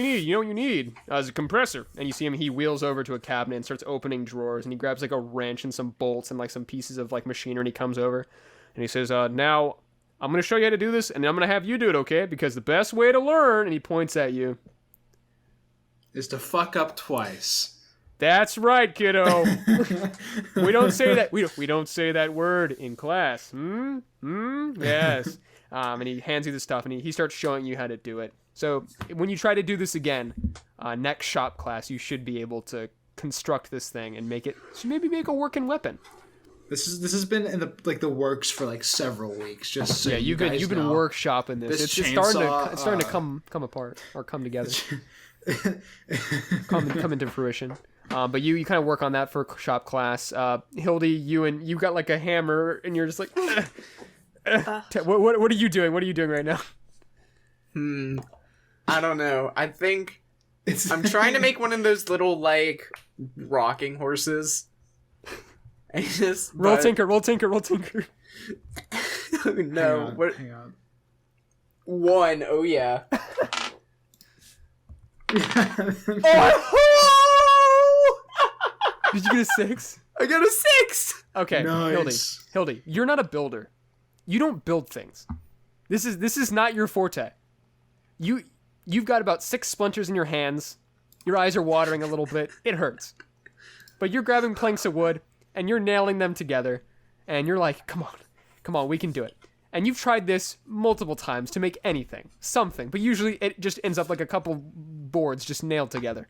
need is a compressor. And you see him, he wheels over to a cabinet and starts opening drawers, and he grabs like a wrench and some bolts and like some pieces of like machinery, and he comes over and he says, now I'm going to show you how to do this, and I'm going to have you do it, okay? Because the best way to learn, and he points at you, is to fuck up twice. That's right, kiddo. We don't say that. We don't say that word in class. Yes. And he hands you the stuff, and he starts showing you how to do it. So when you try to do this again, next shop class, you should be able to construct this thing and make a working weapon. This has been in the works for like several weeks. Just so you've been workshopping this. It's starting to come apart or come together. come into fruition. But you kind of work on that for shop class. Hildy, you got like a hammer, and you're just like, what are you doing? What are you doing right now? I don't know. I think I'm trying to make one of those little like rocking horses. Roll tinker. Oh, Hang no, on. One. Oh yeah. Did you get a 6? I got a 6. Okay, nice. Hildy, you're not a builder. You don't build things. This is not your forte. You've got about 6 splinters in your hands. Your eyes are watering a little bit. It hurts. But you're grabbing planks of wood and you're nailing them together, and you're like, come on, we can do it. And you've tried this multiple times to make something, but usually it just ends up like a couple boards just nailed together.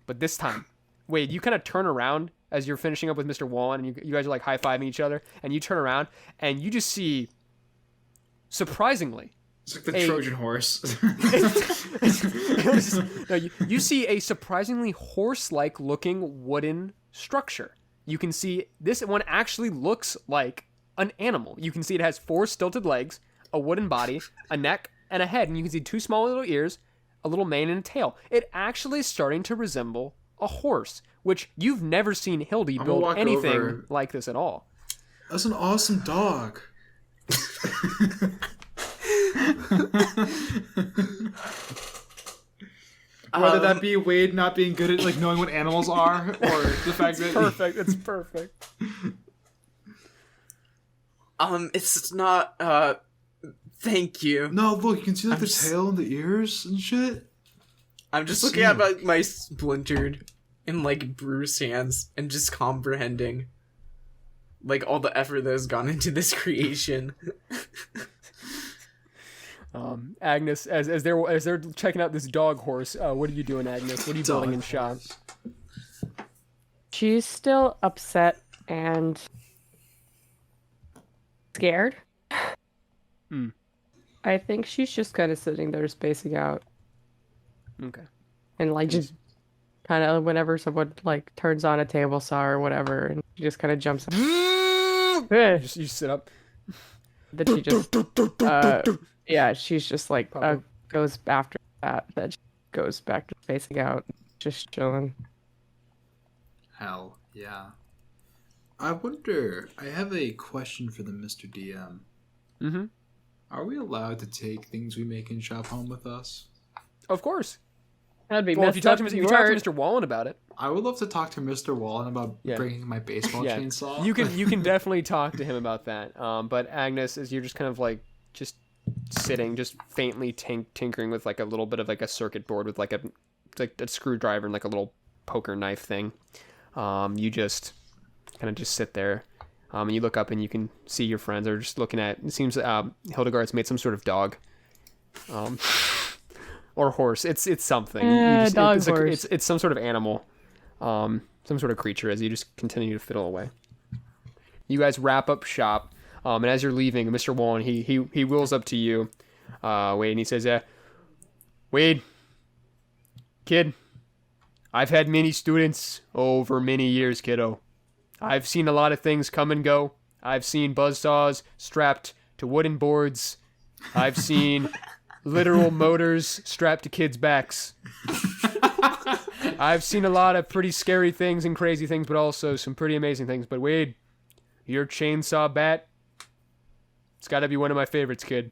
But this time, Wade, you kind of turn around as you're finishing up with Mr. Wallen, and you guys are like high-fiving each other, and you turn around, and you just see, surprisingly... It's like the Trojan horse. You see a surprisingly horse-like looking wooden structure. You can see this one actually looks like an animal. You can see it has 4 stilted legs, a wooden body, a neck, and a head, and you can see 2 small little ears, a little mane, and a tail. It actually is starting to resemble a horse, which you've never seen Hildy build anything like this at all. That's an awesome dog. Whether that be Wade not being good at like knowing what animals are, or the fact that It's perfect. It's not. Thank you. No, look, you can see like the tail and the ears and shit. I'm just looking at my splintered and like bruised hands and just comprehending like all the effort that has gone into this creation. Agnes, as they're checking out this dog horse, what are you doing, Agnes? What are you building in shop? She's still upset and scared. Hmm. I think she's just kind of sitting there spacing out Okay. and like just kind of whenever someone like turns on a table saw or whatever, and she just kind of jumps up. You sit up. Then she just yeah, she's just like goes after that. Then she goes back to spacing out, just chilling. Hell yeah. I wonder. I have a question for the Mr. DM. Mm-hmm. Are we allowed to take things we make in shop home with us? Of course. That'd be Well, if you talk to if Mr. Wallen about it, I would love to talk to Mr. Wallen about Yeah. bringing my baseball yeah, chainsaw. you can definitely talk to him about that. But Agnes, as you're just kind of like just sitting, just faintly tinkering with like a little bit of like a circuit board with like a screwdriver and like a little poker knife thing. You just kind of just sit there. And you look up and you can see your friends are just looking at. It seems Hildegard's made some sort of dog, or horse. It's something. It's some sort of animal, some sort of creature. As you just continue to fiddle away, you guys wrap up shop. And as you're leaving, Mr. Wallen he wheels up to you, Wade, and he says, "Wade, kid, I've had many students over many years, kiddo. I've seen a lot of things come and go. I've seen buzzsaws strapped to wooden boards. I've seen literal motors strapped to kids' backs. I've seen a lot of pretty scary things and crazy things, but also some pretty amazing things. But Wade, your chainsaw bat, it's got to be one of my favorites, kid.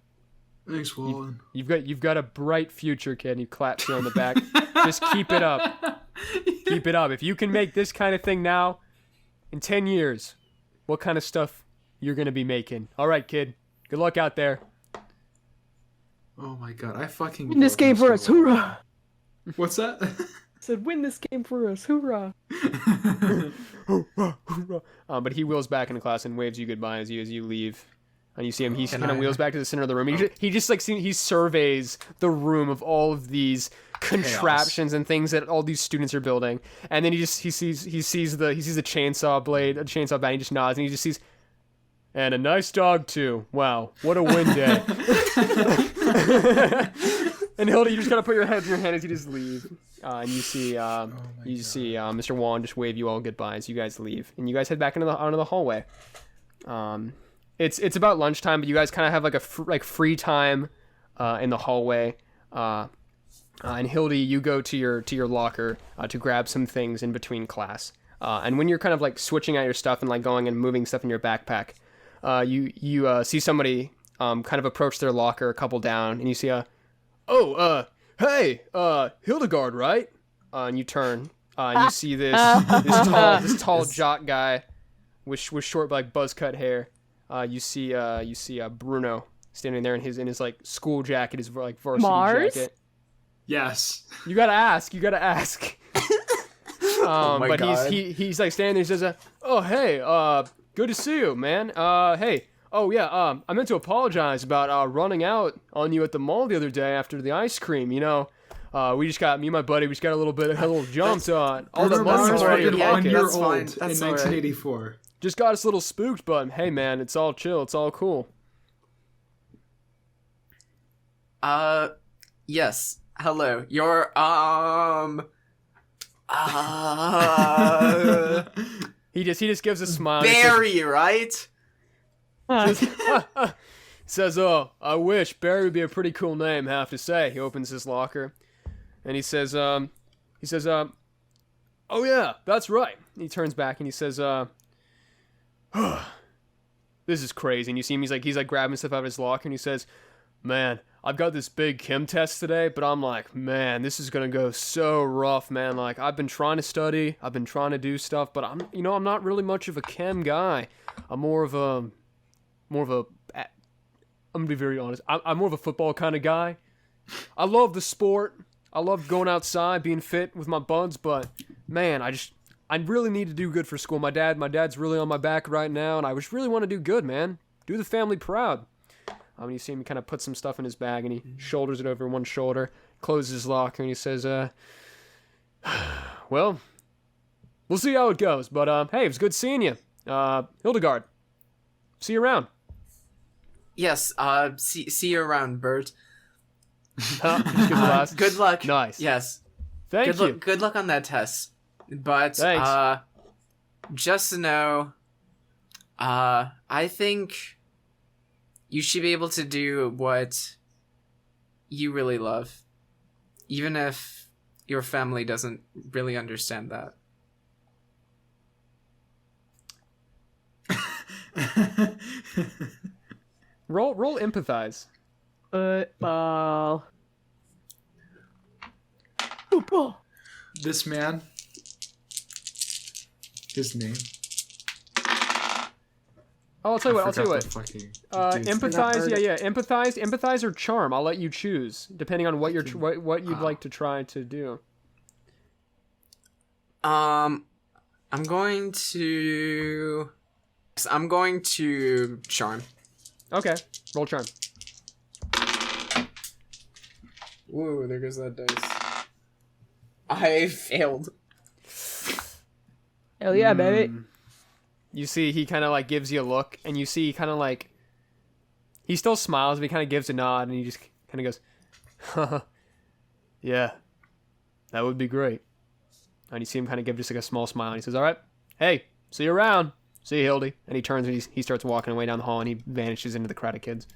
Thanks, Wallen. You've got a bright future, kid." And he claps you on the back. Just keep it up. Keep it up. If you can make this kind of thing now, in 10 years, what kind of stuff you're going to be making. All right, kid. Good luck out there. Oh my god, I fucking Win this love game Mr. for us, Wallen. hoorah! What's that? Said, win this game for us, hoorah! But he wheels back into class and waves you goodbye as you leave. And you see him, he Can kind of I- wheels back to the center of the room. He just like he surveys the room of all of these contraptions and things that all these students are building. And then he sees the chainsaw blade, a chainsaw bat, and he just nods and he just sees, and a nice dog too. Wow, what a win day. And Hilda, you just gotta put your head in your hand as you just leave. And you see Mr. Wallen just wave you all goodbye as you guys leave, and you guys head back onto the hallway. It's about lunchtime, but you guys kind of have like a free time in the hallway. And Hildy, you go to your locker to grab some things in between class. And when you're kind of like switching out your stuff and like going and moving stuff in your backpack, you see somebody kind of approach their locker a couple down, and you see hey, Hildegard, right? And you turn, and you see this tall jock guy with short like buzz cut hair. You see Bruno standing there in his like school jacket, his like varsity Mars? jacket. Yes. You gotta ask. Oh my But God. he's like standing there. He says, "Oh hey, good to see you, man. Hey, oh yeah, I meant to apologize about running out on you at the mall the other day after the ice cream. You know, me and my buddy, we just got a little jumped on all the Bruno Mars money was for fucking your yeah, 1 pocket. year that's old fine. in That's all right. 1984. Just got us a little spooked, but hey man, it's all chill. It's all cool." Yes. Hello. He just gives a smile. and he says- Barry, right? says, "Oh, I wish Barry would be a pretty cool name, have to say." He opens his locker, and he says, "Oh yeah, that's right." And he turns back and he says, "This is crazy." And you see him, he's like grabbing stuff out of his locker, and he says, "Man, I've got this big chem test today, but I'm like, man, this is gonna go so rough, man. Like, I've been trying to study, I've been trying to do stuff, but I'm not really much of a chem guy. I'm more of a, I'm gonna be very honest. I'm more of a football kind of guy. I love the sport. I love going outside, being fit with my buds, but man, I really need to do good for school. My dad's really on my back right now, and I just really want to do good, man. Do the family proud." And you see him kind of put some stuff in his bag, and he shoulders it over one shoulder, closes his locker, and he says, "Well, we'll see how it goes. But hey, it was good seeing you. Hildegard, see you around. Yes. See you around, Bert. Good luck. Nice. Yes. Thank you. Good luck on that test. But Thanks. just to know, I think you should be able to do what you really love, even if your family doesn't really understand that. Roll empathize. This man. His name. Oh, I'll tell you what. Empathize. Empathize or charm. I'll let you choose depending on what what you'd like to try to do. I'm going to charm. Okay, roll charm. Whoa, there goes that dice. I failed. Hell yeah, baby. You see, he kind of like gives you a look, and you see kind of like he still smiles, but he kind of gives a nod, and he just kind of goes, "Haha, yeah, that would be great." And you see him kind of give just like a small smile, and he says, "All right, hey, see you around. See you, Hildy." And he turns and he starts walking away down the hall, and he vanishes into the crowd of kids.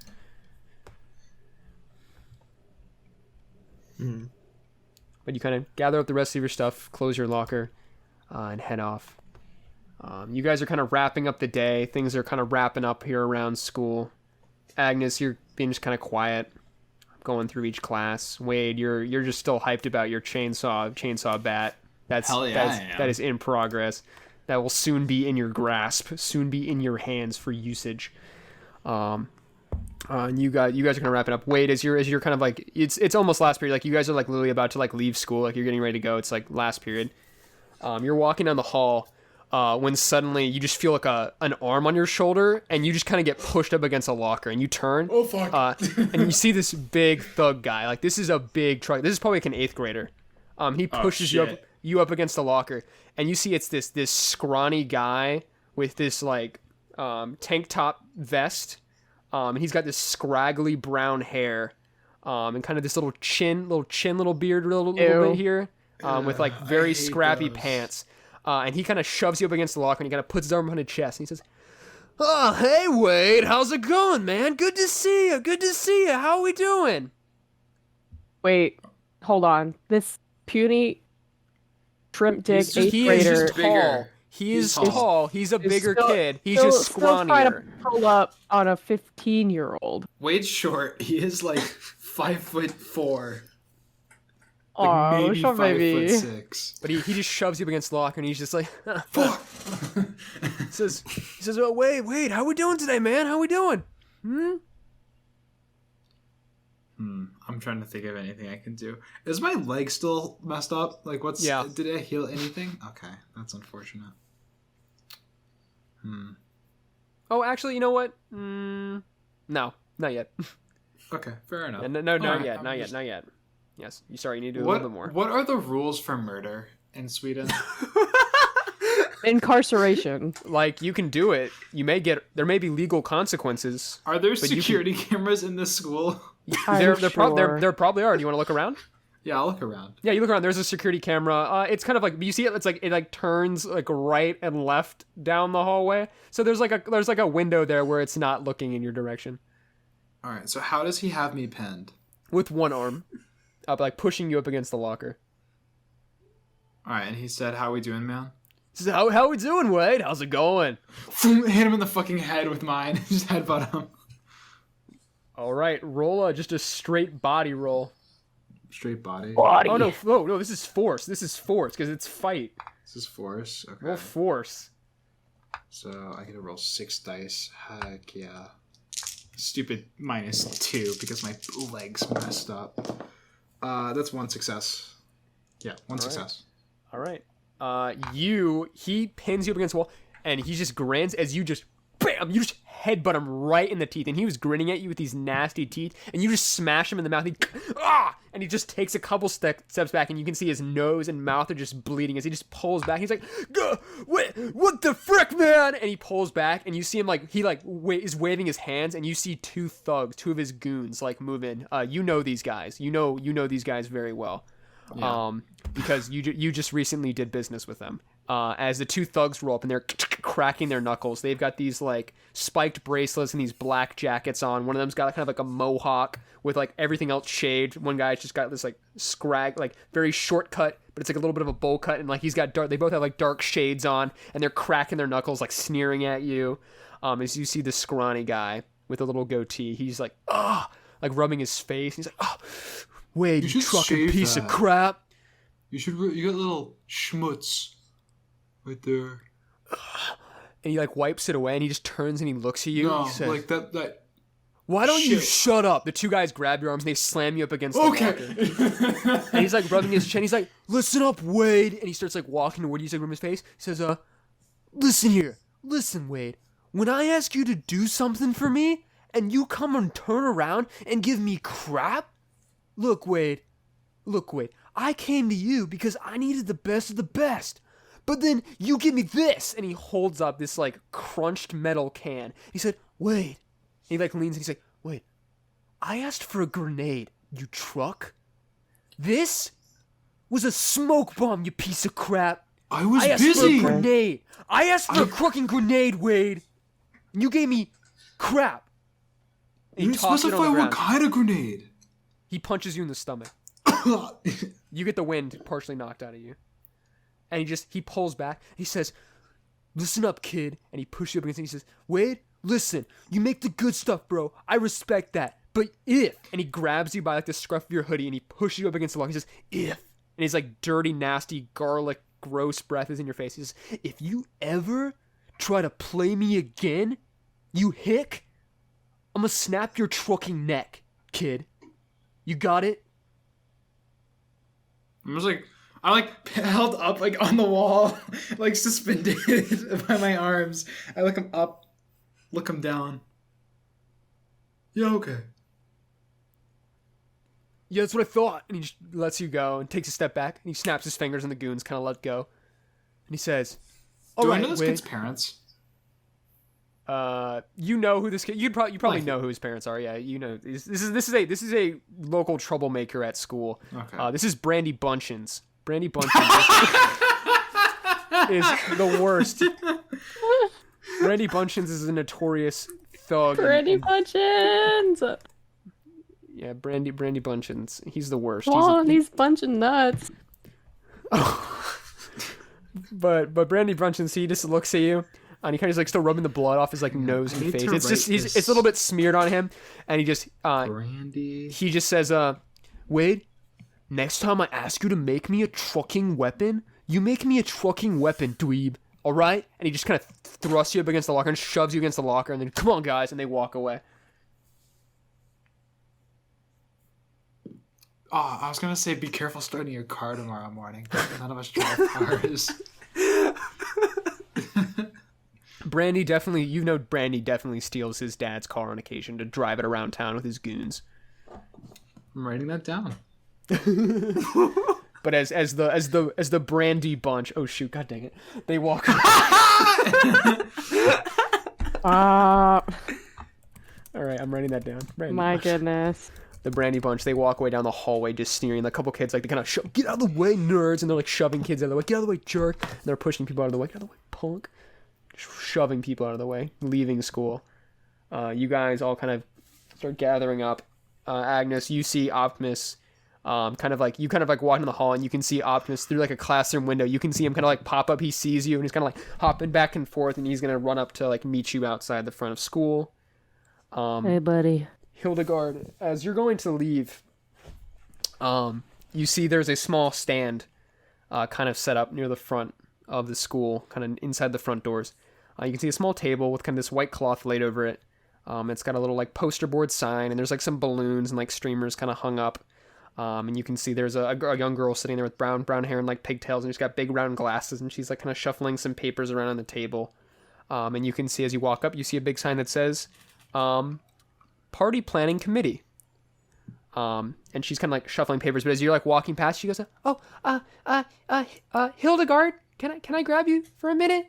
But you kind of gather up the rest of your stuff, close your locker, and head off. You guys are kind of wrapping up the day. Things are kind of wrapping up here around school. Agnes, you're being just kind of quiet, going through each class. Wade, you're just still hyped about your chainsaw bat. Hell yeah, that is in progress. That will soon be in your grasp, soon be in your hands for usage. And you guys are kind of wrapping up. Wade, as you're kind of like it's almost last period. Like you guys are like literally about to like leave school. Like you're getting ready to go. It's like last period. You're walking down the hall. When suddenly you just feel like an arm on your shoulder, and you just kind of get pushed up against a locker, and you turn. Oh fuck! And you see this big thug guy. Like this is a big truck. This is probably like an 8th grader. He pushes you up against the locker, and you see it's this scrawny guy with this like tank top vest. And he's got this scraggly brown hair, and kind of this little beard, little bit here, with like very scrappy pants. And he kind of shoves you up against the locker, and he kind of puts his arm on his chest, and he says, "Oh, hey, Wade, how's it going, man? Good to see you. How are we doing?" Wait, hold on. This puny shrimp dick He's just- 8th he is grader. just bigger. He's tall. He's a bigger still- kid. He's still- just Still trying to scrawnier. pull up on a 15-year-old. Wade's short. He is like 5'4". Oh, Like maybe short baby. 5'6". But he just shoves you up against the locker, and he's just like, Fuck. he says, "Oh, Wade, how we doing today, man? How we doing?" I'm trying to think of anything I can do. Is my leg still messed up? Like, what's? Yeah. Did I heal anything? Okay, that's unfortunate. Oh, actually, you know what? No, not yet. Okay, fair enough. No, All not right, yet. I'm Not just- yet. Yes, you need to do a What? little bit more. What are the rules for murder in Sweden? Incarceration. Like, you can do it. There may be legal consequences. Are there But you can- security cameras in this school? There sure. probably are. Do you want to look around? Yeah, I'll look around. Yeah, you look around. There's a security camera. It's kind of like, you see it. It's like it turns like right and left down the hallway. So there's like a window there where it's not looking in your direction. All right. So how does he have me pinned? With one arm, up like pushing you up against the locker. All right, and he said, "How we doing, man?" He says, how we doing, Wade? How's it going? Hit him in the fucking head with mine. Just headbutt him. All right, roll just a straight body roll. Straight body. Oh no, this is force. This is force because it's fight. This is force. Okay. Roll force. So I get to roll 6 dice. Heck yeah. Stupid -2 because my leg's messed up. That's 1 success. Yeah, one success. All right. He pins you up against the wall, and he just grins as you just, bam, you just headbutt him right in the teeth, and he was grinning at you with these nasty teeth, and you just smash him in the mouth, and he just takes a couple steps back, and you can see his nose and mouth are just bleeding as he just pulls back. He's like, what the frick, man? And he pulls back, and you see him is waving his hands, and you see two of his goons move in. You know these guys. You know these guys very well. Yeah. Because you just recently did business with them. As the two thugs roll up and they're cracking their knuckles, they've got these spiked bracelets and these black jackets on. One of them's got kind of a mohawk with everything else shaved. One guy's just got this scrag, very short cut, but it's a little bit of a bowl cut, and he's got dark. They both have dark shades on, and they're cracking their knuckles, sneering at you. As you see the scrawny guy with a little goatee, he's rubbing his face. He's like, oh, Wade, you trucking piece of crap. You got little schmutz right there. And he wipes it away, and he just turns and he looks at you. No, and he says, that. Why don't you shut up? The two guys grab your arms and they slam you up against the locker. And he's rubbing his chin. He's like, listen up, Wade. And he starts walking toward you. He's rubbing his face. He says, listen here. Listen, Wade. When I ask you to do something for me, and you come and turn around and give me crap, Look, Wade. I came to you because I needed the best of the best. But then you give me this. And he holds up this, crunched metal can. He said, Wade. And he, leans and he's like, Wade, I asked for a grenade, you truck. This was a smoke bomb, you piece of crap. I was asked busy. For a grenade. I asked for a fucking grenade, Wade. And you gave me crap. And you specify what kind of grenade. He punches you in the stomach. You get the wind partially knocked out of you. And he pulls back. He says, listen up, kid. And he pushes you up against him. He says, Wade, listen, you make the good stuff, bro. I respect that. But if, and he grabs you by the scruff of your hoodie and he pushes you up against the wall. He says, if, and his dirty, nasty, garlic, gross breath is in your face. He says, if you ever try to play me again, you hick, I'm gonna snap your trucking neck, kid. You got it? I held up on the wall, suspended by my arms. I look him up, look him down. Yeah, okay. Yeah, that's what I thought. And he just lets you go and takes a step back and he snaps his fingers and the goons kind of let go. And he says, Do I know this kid's parents? You know who this kid? You probably know who his parents are. Yeah, you know. This is a local troublemaker at school. Okay. This is Brandy Bunchins. Brandy Bunchins is the worst. Brandy Bunchins is a notorious thug. Brandy Bunchins. Yeah, Brandy Bunchins. He's the worst. He's bunching nuts. But Brandy Bunchins, he just looks at you. And he kind of still rubbing the blood off his nose and face. It's a little bit smeared on him, and he just Brandy. He just says, Wade, next time I ask you to make me a trucking weapon, you make me a trucking weapon, dweeb. All right? And he just kind of thrusts you up against the locker and shoves you against the locker, and then come on, guys, and they walk away. Oh, I was gonna say be careful starting your car tomorrow morning. None of us drive cars. Brandy definitely steals his dad's car on occasion to drive it around town with his goons. I'm writing that down. But as the Brandy bunch, oh shoot, god dang it, they walk. All right, I'm writing that down. Brandy my bunch. goodness. The Brandy bunch, they walk away down the hallway just sneering. A couple kids, they kind of get out of the way, nerds, and they're shoving kids out of the way. Get out of the way, jerk. And they're pushing people out of the way. Get out of the way, punk. Shoving people out of the way, leaving school. You guys all kind of start gathering up. Agnes, you see Optimus, kind of walking in the hall, and you can see Optimus through a classroom window. You can see him kind of pop up. He sees you, and he's kind of hopping back and forth, and he's gonna run up to meet you outside the front of school. Hey, buddy. Hildegard, as you're going to leave, you see there's a small stand, kind of set up near the front of the school, kind of inside the front doors. You can see a small table with kind of this white cloth laid over it. It's got a little poster board sign, and there's some balloons and streamers kind of hung up. And you can see there's a young girl sitting there with brown hair and pigtails, and she's got big round glasses, and she's kind of shuffling some papers around on the table. And you can see as you walk up, you see a big sign that says, Party Planning Committee. And she's kind of like shuffling papers, but as you're like walking past, she goes, Hildegard, can I grab you for a minute?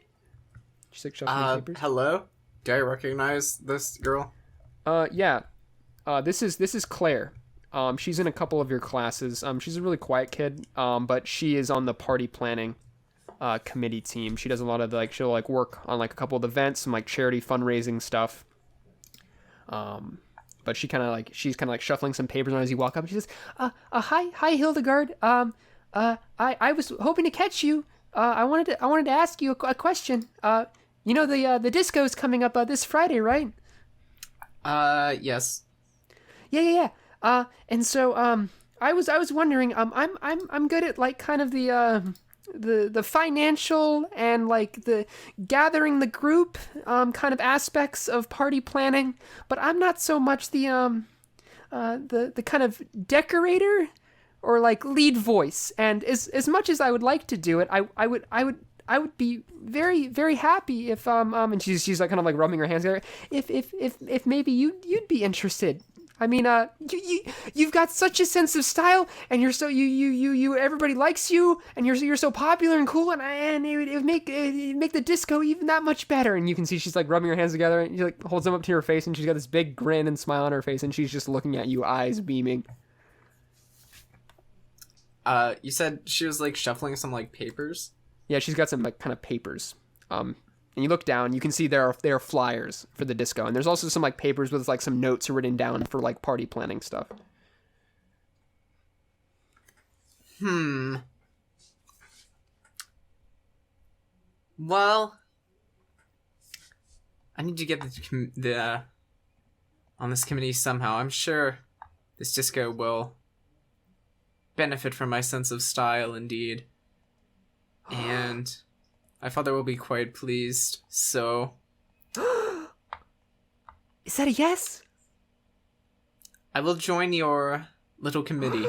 She's like shuffling papers. Hello? Do I recognize this girl? Yeah. This is Claire. She's in a couple of your classes. She's a really quiet kid, but she is on the party planning committee team. She does a lot of she'll like work on like a couple of events, some like charity fundraising stuff. But she's kind of like shuffling some papers on as you walk up. And she says, hi Hildegard. I was hoping to catch you. I wanted to ask you a question. The disco's coming up this Friday, right? Yes. Yeah. And so I was wondering, I'm good at like kind of the financial and like the gathering the group kind of aspects of party planning, but I'm not so much the kind of decorator or like lead voice. And as much as I would like to do it, I would be very, very happy if and she's like kind of like rubbing her hands together, if maybe you'd be interested. I mean, you've got such a sense of style, and you're so you everybody likes you, and you're so popular and cool, and it would make the disco even that much better. And you can see she's like rubbing her hands together, and she like holds them up to her face, and she's got this big grin and smile on her face, and she's just looking at you, eyes beaming. You said she was like shuffling some like papers? Yeah, she's got some like kind of papers. And you look down, you can see there are flyers for the disco, and there's also some like papers with like some notes written down for like party planning stuff. Well, I need to get the on this committee somehow. I'm sure this disco will benefit from my sense of style, indeed. And my father will be quite pleased, so... Is that a yes? I will join your little committee.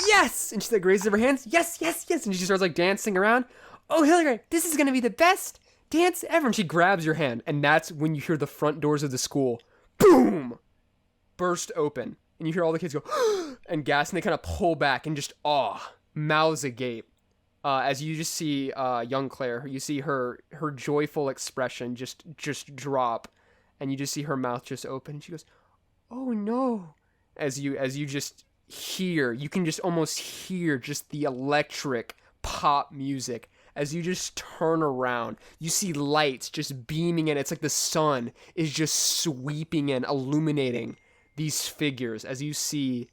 Yes! And she like raises her hands. Yes! And she starts like dancing around. Oh, Hildegard, this is gonna be the best dance ever. And she grabs your hand, and that's when you hear the front doors of the school, boom, burst open. And you hear all the kids go, and gasp, and they kind of pull back and just mouths agape. As you just see young Claire, you see her joyful expression just drop, and you just see her mouth just open, and she goes, "Oh no!" As you just hear, you can just almost hear just the electric pop music. As you just turn around, you see lights just beaming in. It's like the sun is just sweeping in, illuminating these figures. As you see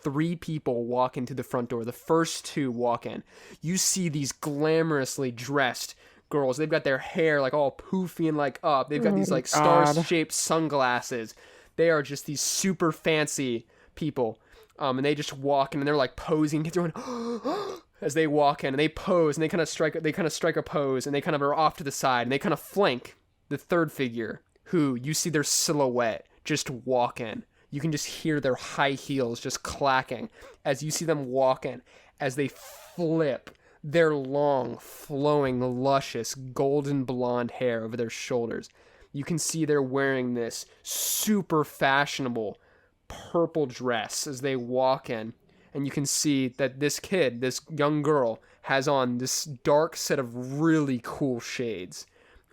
3 people walk into the front door. The first 2 walk in. You see these glamorously dressed girls. They've got their hair like all poofy and like up. They've got these like star-shaped sunglasses. They are just these super fancy people. And they just walk in and they're like posing. Kids are going as they walk in, and they pose, and they kind of strike a pose, and they kind of are off to the side, and they kind of flank the third figure, who you see their silhouette just walk in. You can just hear their high heels just clacking as you see them walk in, as they flip their long, flowing, luscious, golden blonde hair over their shoulders. You can see they're wearing this super fashionable purple dress as they walk in. And you can see that this kid, this young girl, has on this dark set of really cool shades.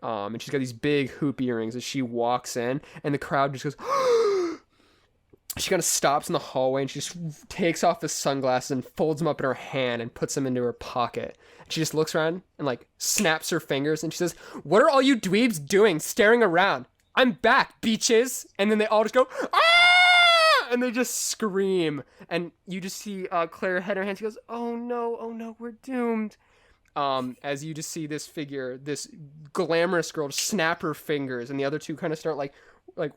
And she's got these big hoop earrings as she walks in, and the crowd just goes... She kind of stops in the hallway, and she just takes off the sunglasses and folds them up in her hand and puts them into her pocket. And she just looks around and like snaps her fingers, and she says, "What are all you dweebs doing staring around? I'm back, beaches!" And then they all just go, "Ah!" And they just scream. And you just see Claire head her hands. She goes, oh no, we're doomed. As you just see this figure, this glamorous girl, just snap her fingers, and the other 2 kind of start like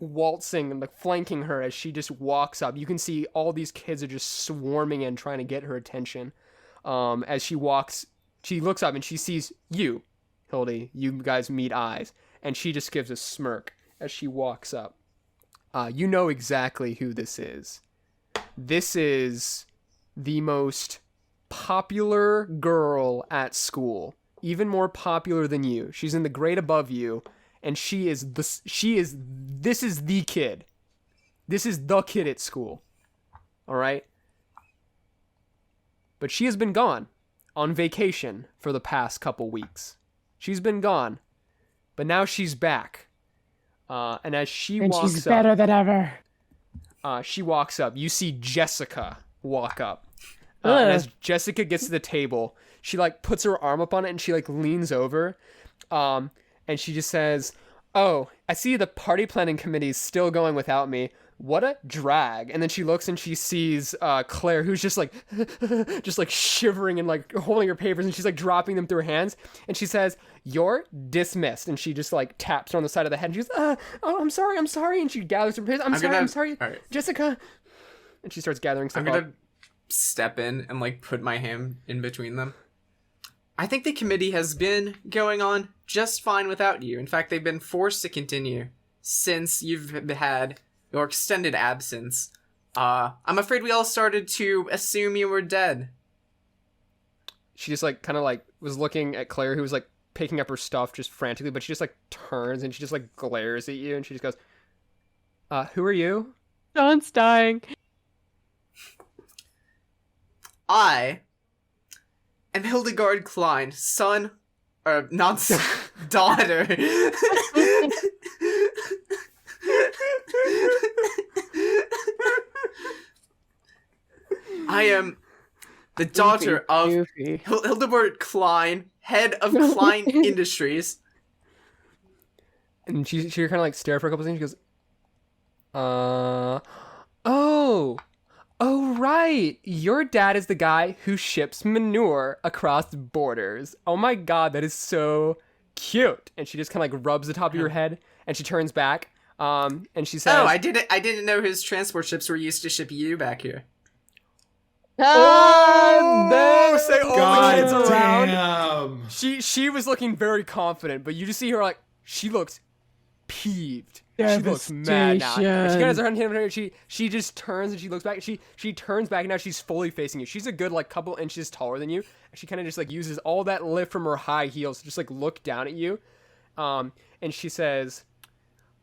waltzing and like flanking her as she just walks up. You can see all these kids are just swarming in, trying to get her attention. As she walks, she looks up and she sees you, Hildy. You guys meet eyes, and she just gives a smirk as she walks up. You know exactly who this is. This is the most popular girl at school. even more popular than you. She's in the grade above you, and this is the kid. This is the kid at school. All right? But she has been gone on vacation for the past couple weeks. She's been gone, but now she's back. And as she And walks she's up, better than ever. she walks up. You see Jessica walk up. And as Jessica gets to the table, she like puts her arm up on it and she like leans over. And she just says, "Oh, I see the party planning committee is still going without me. What a drag." And then she looks and she sees Claire, who's just like just like shivering and like holding her papers, and she's like dropping them through her hands, and she says, "You're dismissed." And she just like taps her on the side of the head and she goes, "Oh, I'm sorry," and she gathers her papers. I'm sorry, All right. Jessica. And she starts gathering stuff I'm up. gonna step in and like put my hand in between them. I think the committee has been going on just fine without you. In fact, they've been forced to continue since you've had your extended absence. I'm afraid we all started to assume you were dead. She just like kind of like was looking at Claire, who was like picking up her stuff just frantically, but she just like turns and she just like glares at you and she just goes, "Who are you?" John's dying. I am Hildegard Klein, son, or not son, daughter. I am the daughter of Goofy. Hildegard Klein, head of Klein Industries. And she kind of like stared for a couple seconds. She goes, Oh, right. Your dad is the guy who ships manure across borders. Oh my god, that is so cute." And she just kind of like rubs the top of your head, and she turns back, and she says, Oh, I didn't know his transport ships were used to ship you back here. "Oh, say all the kids God around." damn. She was looking very confident, but you just see her like, she looks peeved. She looks mad now. And she kind of has her hand in her. She just turns and she looks back. She turns back and now she's fully facing you. She's a good like couple inches taller than you. And she kind of just like uses all that lift from her high heels to just like look down at you. And she says,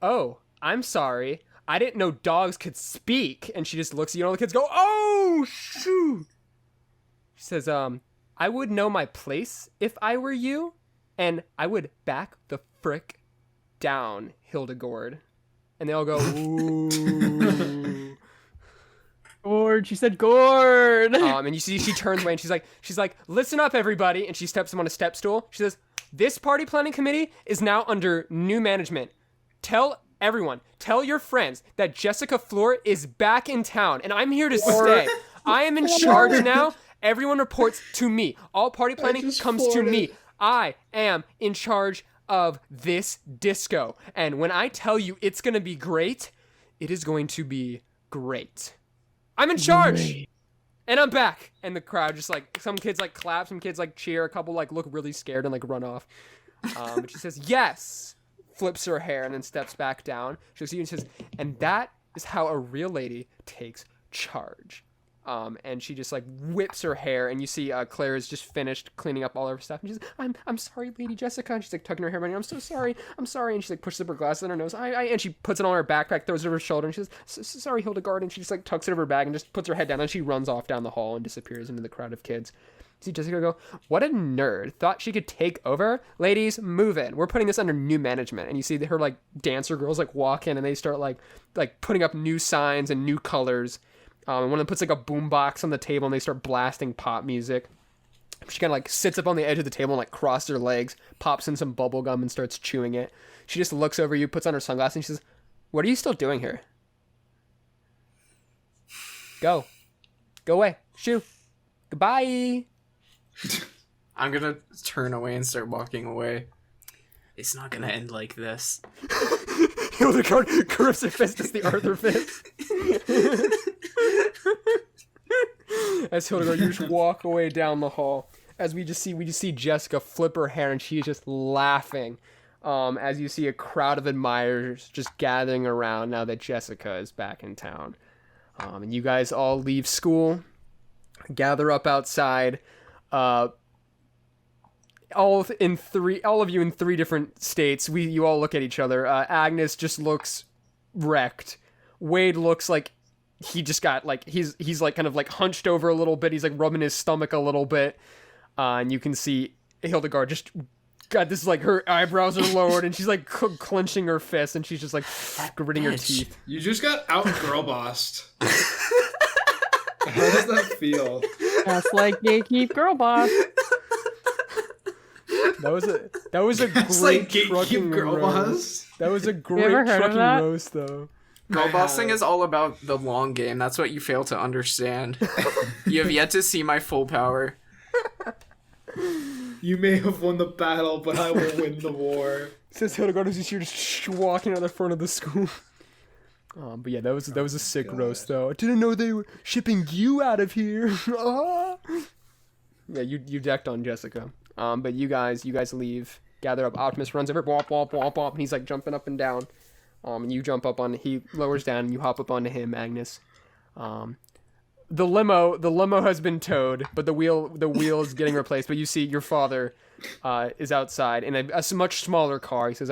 "Oh, I'm sorry. I didn't know dogs could speak." And she just looks at you and all the kids go, "Oh, shoot." She says, "I would know my place if I were you, and I would back the frick down, Hildegard." And they all go, "Ooh." Gord. She said Gord. And you see she turns away and she's like, "Listen up, everybody." And she steps him on a step stool. She says, "This party planning committee is now under new management. Tell everyone, tell your friends that Jessica Fleur is back in town, and I'm here to stay. I am in charge now. Everyone reports to me. All party planning comes to me. I am in charge of this disco. And when I tell you it's going to be great, it is going to be great. I'm in charge. Great. And I'm back." And the crowd just like, some kids like clap, some kids like cheer, a couple like look really scared and like run off. But she says, "Yes," flips her hair and then steps back down. She looks at you and says, "And that is how a real lady takes charge." And she just like whips her hair, and you see Claire is just finished cleaning up all her stuff, and she's like, I'm sorry, Lady Jessica." And she's like tucking her hair behind her. "I'm so sorry. I'm sorry." And she like pushes up her glasses on her nose. And she puts it on her backpack, throws it over her shoulder, and she says, "Sorry, Hildegard." And she just like tucks it over her bag and just puts her head down, and she runs off down the hall and disappears into the crowd of kids. See Jessica go, "What a nerd. Thought she could take over? Ladies, move in. We're putting this under new management." And you see her like dancer girls like walk in, and they start like putting up new signs and new colors. And one of them puts like a boombox on the table and they start blasting pop music. She kind of like sits up on the edge of the table and like crosses her legs, pops in some bubble gum and starts chewing it. She just looks over you, puts on her sunglasses, and she says, "What are you still doing here? Go away. Shoo. Goodbye." I'm gonna turn away and start walking away. It's not gonna end like this. Hildegard grips her fist as the Arthur fist. As Hildegard, you just walk away down the hall. As we just see Jessica flip her hair, and she's just laughing. As you see a crowd of admirers just gathering around now that Jessica is back in town. And you guys all leave school, gather up outside, all of you in three different states. You all look at each other. Agnes just looks wrecked. Wade looks like he just got like he's like kind of like hunched over a little bit. He's like rubbing his stomach a little bit, and you can see Hildegard just. God, this is like her eyebrows are lowered and she's like clenching her fists and she's just like gritting her teeth. You just got out girl-bossed. How does that feel? Just like Gatekeep Girlboss. That was a That's great like Gatekeep trucking Girlboss. roast. That was a great ever heard of trucking that? roast though. Girlbossing is all about the long game. That's what you fail to understand. You have yet to see my full power. You may have won the battle, but I will win the war. Says Hildegard as you're just walking out the front of the school. But yeah, that was a sick roast though. I didn't know they were shipping you out of here. Yeah, you decked on Jessica. But you guys leave, gather up. Optimus runs over, womp womp womp womp, and he's like jumping up and down. And you jump up on. He lowers down, and you hop up onto him, Agnes. The limo has been towed, but the wheel is getting replaced. But you see your father is outside in a much smaller car. He says,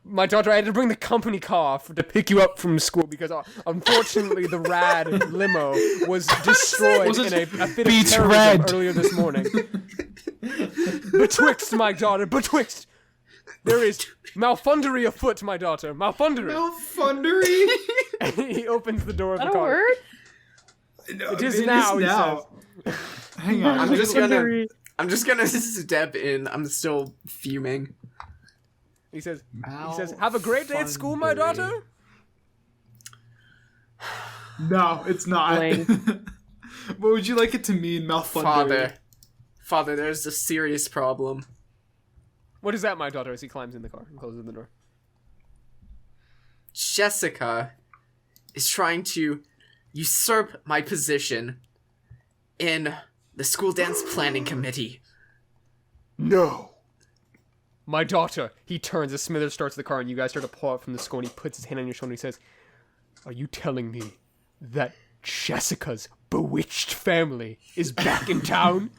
my daughter, I had to bring the company car to pick you up from school because unfortunately the rad limo was destroyed in a fit of terrorism earlier this morning. Betwixt, my daughter, betwixt. There is malfundery afoot, my daughter. Malfundery. Malfundery? And he opens the door of the Is that a car. word? No, It is now, he says. Hang on. I'm just gonna step in. I'm still fuming. He says, have a great day at school, my daughter. No, it's not. What would you like it to mean, malfundery? Father, there's a serious problem. What is that, my daughter, as he climbs in the car and closes the door? Jessica is trying to usurp my position in the school dance planning committee. No. My daughter. He turns as Smithers starts the car and you guys start to pull out from the school and he puts his hand on your shoulder and he says, are you telling me that Jessica's bewitched family is back in town?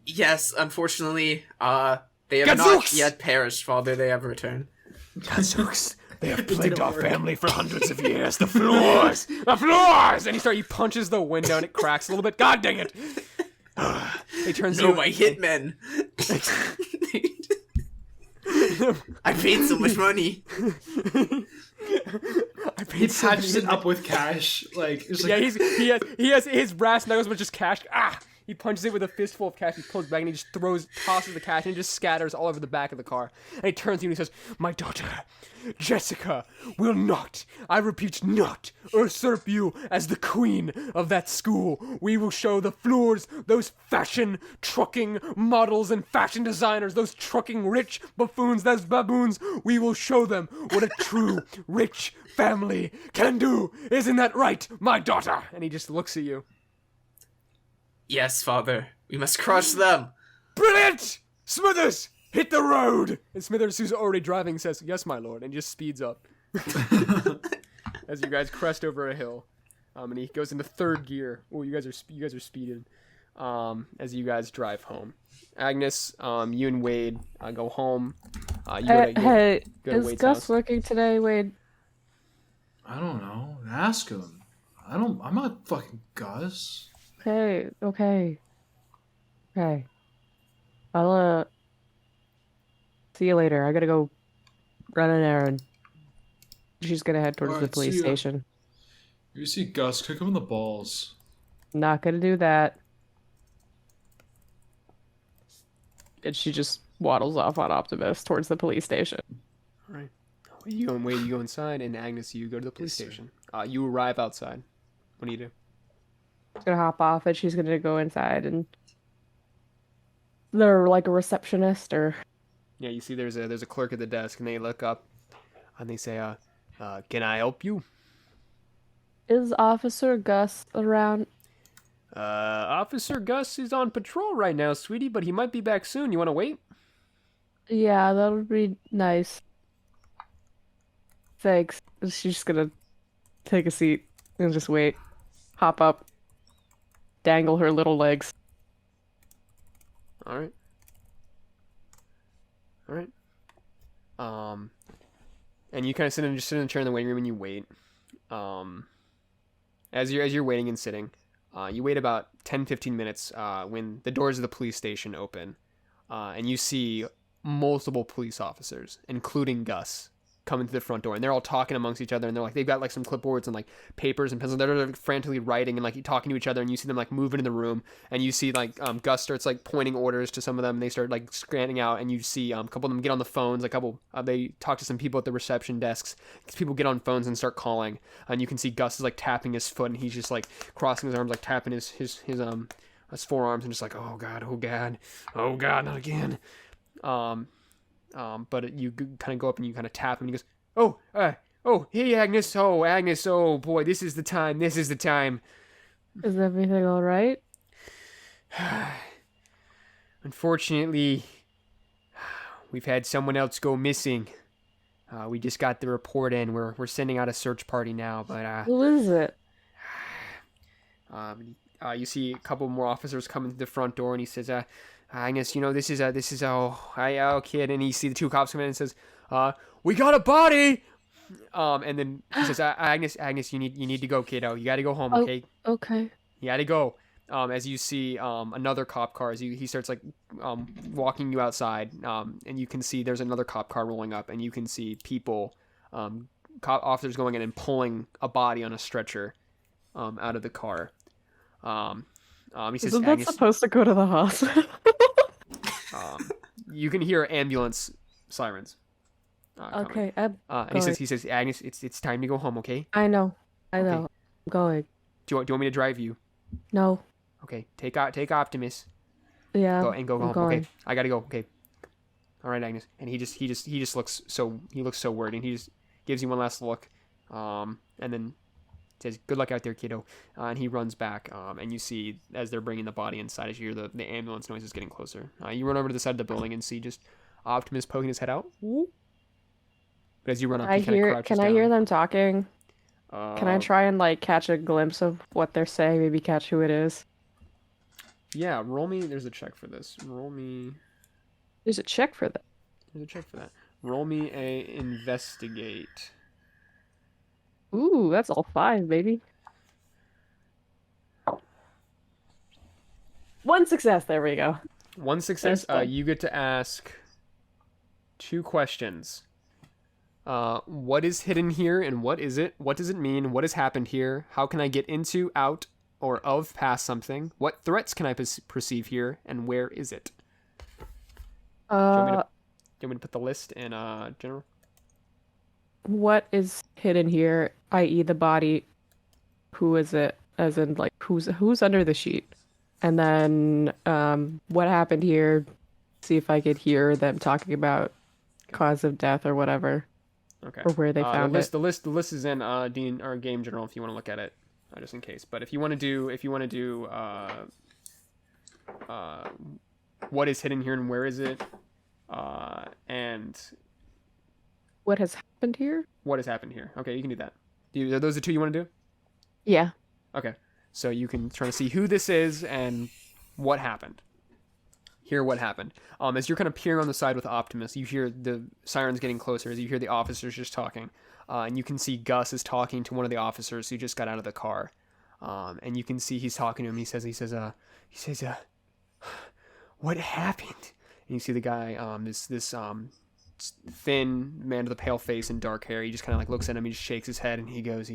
Yes, unfortunately, they have Gadzooks! not yet perished, Father. They have returned. Gadzooks. They have plagued our family for hundreds of years. The floors! The floors! And he punches the window and it cracks a little bit. God dang it! He turns to No, you. my hitmen. I paid so much money. He patches it up with cash. Like, it's Yeah, like, he has his brass knuckles with just cash. He punches it with a fistful of cash. He pulls back and he just tosses the cash and it just scatters all over the back of the car. And he turns to you and he says, my daughter, Jessica, will not, I repeat, not usurp you as the queen of that school. We will show the floors, those fashion trucking models and fashion designers, those trucking rich buffoons, those baboons. We will show them what a true rich family can do. Isn't that right, my daughter? And he just looks at you. Yes, Father. We must crush them. Brilliant! Smithers, hit the road! And Smithers, who's already driving, says, yes, my lord, and just speeds up. As you guys crest over a hill. And he goes into third gear. Oh, you guys are speeding. As you guys drive home. Agnes, you and Wade go home. Hey, go to is Wade's Gus house. working today, Wade? I don't know. Ask him. I'm not fucking Gus. Okay. I'll, see you later. I gotta go run an errand. She's gonna head towards the Alright, police see ya. station. If you see Gus, kick him in the balls. Not gonna do that. And she just waddles off on Optimus towards the police station. Alright. You and Wade, you go inside, and Agnes, you go to the police station. You arrive outside. What do you do? She's gonna hop off and she's gonna go inside and they're like a receptionist or Yeah, you see there's a clerk at the desk, and they look up, and they say, can I help you? is Officer Gus around? Officer Gus is on patrol right now, sweetie, but he might be back soon. You want to wait? Yeah, that would be nice. Thanks. She's just gonna take a seat and just wait. Hop up. Dangle her little legs. All right. All right. And you kind of sit in the chair in the waiting room and you wait. As you're waiting and sitting, you wait about 10-15 minutes when the doors of the police station open, and you see multiple police officers, including Gus, come into the front door, and they're all talking amongst each other, and they've got like some clipboards and like papers and pencils. They're like, frantically writing and like talking to each other, and you see them like move into the room, and you see like Gus starts like pointing orders to some of them, and they start like scanning out, and you see a couple of them get on the phones, they talk to some people at the reception desks. These people get on phones and start calling, and you can see Gus is like tapping his foot, and he's just like crossing his arms, like tapping his forearms, and just like, oh god, not again. But you kind of go up and you kind of tap him, and he goes, hey, Agnes. Oh, Agnes. Oh, boy, this is the time. Is everything all right? Unfortunately, we've had someone else go missing. We just got the report in. We're sending out a search party now, but Who is it? you see a couple more officers come into the front door, and he says, Agnes, this is kid. And you see the two cops come in and says, we got a body. And then he says, Agnes, you need to go, kiddo. You got to go home, okay? Okay. You got to go. As you see another cop car, as he starts like walking you outside, and you can see there's another cop car rolling up, and you can see people, cop officers going in and pulling a body on a stretcher out of the car. He says, Isn't that supposed to go to the hospital? You can hear ambulance sirens. Okay. And he says, Agnes, it's time to go home, okay? I know. Okay. I'm going. Do you want me to drive you? No. Okay. Take Optimus. Yeah. Go home. Going. Okay. I gotta go. Okay. All right, Agnes. And he just looks so worried, and he just gives you one last look, and then says, "Good luck out there, kiddo." And he runs back, and you see as they're bringing the body inside, as you hear the ambulance noises getting closer. You run over to the side of the building and see just Optimus poking his head out. But as you run up, he kind of crouches down. I hear them talking? Can I try and like catch a glimpse of what they're saying? Maybe catch who it is. Yeah, roll me. There's a check for this. Roll me. There's a check for that. There's a check for that. Roll me a investigate. Ooh, that's all 5, baby. 1 success. There we go. 1 success. You get to ask 2 questions. What is hidden here, and what is it? What does it mean? What has happened here? How can I get into, out, or of past something? What threats can I perceive here, and where is it? Do you want me to put the list in general? What is hidden here, i.e. the body? Who is it? As in, like, who's under the sheet? And then, what happened here? See if I could hear them talking about cause of death or whatever. Okay. Or where they found it. The list is in our game journal if you want to look at it, just in case. But if you want to do what is hidden here and where is it, and what has happened here? What has happened here? Okay, you can do that. Are those the 2 you want to do? Yeah. Okay, so you can try to see who this is and what happened. Hear what happened. As you're kind of peering on the side with Optimus, you hear the sirens getting closer as you hear the officers just talking. And you can see Gus is talking to one of the officers who just got out of the car. And you can see he's talking to him. He says, what happened? And you see the guy, this thin man with a pale face and dark hair. He just kind of like looks at him. He just shakes his head and he goes,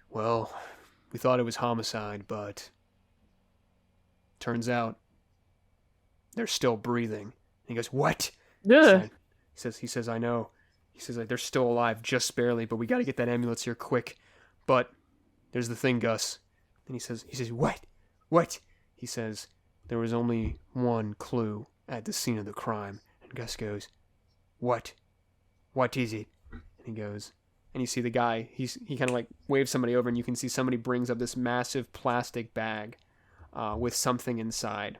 well, we thought it was homicide, but turns out they're still breathing. And he goes, what? Yeah. He says, I know. He says, like, they're still alive, just barely, but we got to get that ambulance here quick. But there's the thing, Gus. And he says, what? What? He says, there was only one clue at the scene of the crime. And Gus goes, what? What is it? And he goes, and you see the guy, he kind of like waves somebody over, and you can see somebody brings up this massive plastic bag with something inside.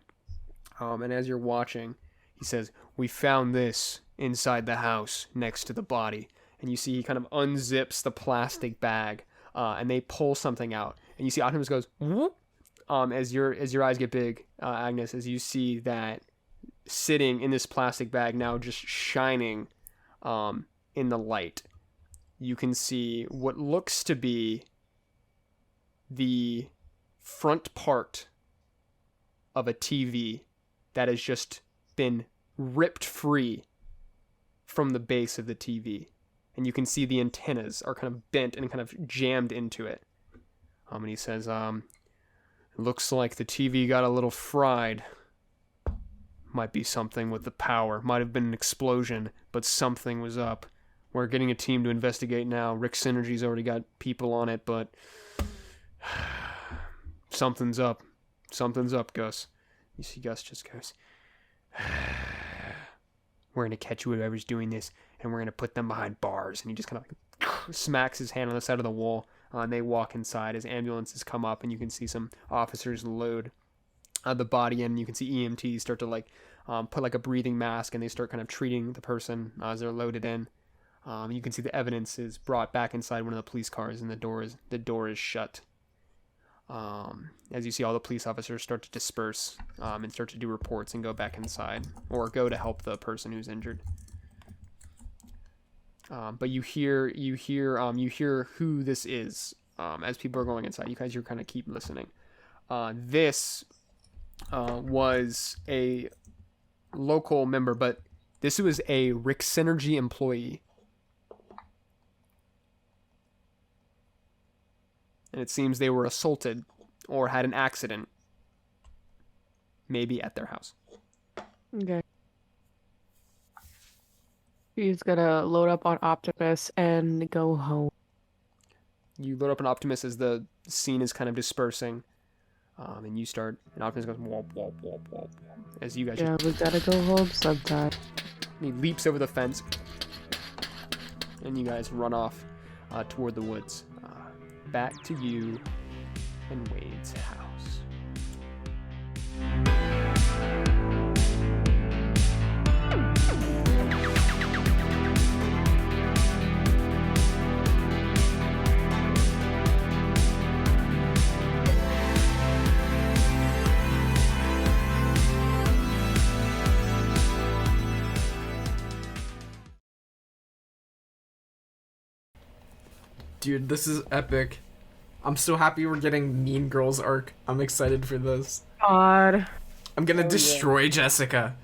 And as you're watching, he says, we found this inside the house next to the body. And you see he kind of unzips the plastic bag, and they pull something out. And you see Optimus goes, whoop, as your eyes get big, Agnes, as you see that sitting in this plastic bag now, just shining in the light. You can see what looks to be the front part of a TV that has just been ripped free from the base of the TV. And you can see the antennas are kind of bent and kind of jammed into it. And he says, it looks like the TV got a little fried. Might be something with the power. Might have been an explosion, but something was up. We're getting a team to investigate now. Rick Synergy's already got people on it, but something's up. Something's up, Gus. You see Gus just goes, we're going to catch whoever's doing this, and we're going to put them behind bars. And he just kind of like smacks his hand on the side of the wall, and they walk inside as ambulances come up, and you can see some officers load the body in. You can see EMTs start to like put like a breathing mask, and they start kind of treating the person as they're loaded in. You can see the evidence is brought back inside one of the police cars, and the door is shut. As you see all the police officers start to disperse and start to do reports and go back inside or go to help the person who's injured. But you hear who this is as people are going inside. You guys kind of keep listening. This was a local member, but this was a Rick Synergy employee. And it seems they were assaulted or had an accident. Maybe at their house. Okay. He's gonna load up on Optimus and go home. You load up an Optimus as the scene is kind of dispersing. And you start, and Optimus goes, womp, womp, womp, womp, womp, as you guys we gotta go home sometime. He leaps over the fence, and you guys run off toward the woods. Back to you and Wade's house. Dude, this is epic. I'm so happy we're getting Mean Girls arc. I'm excited for this. God. I'm gonna destroy Jessica.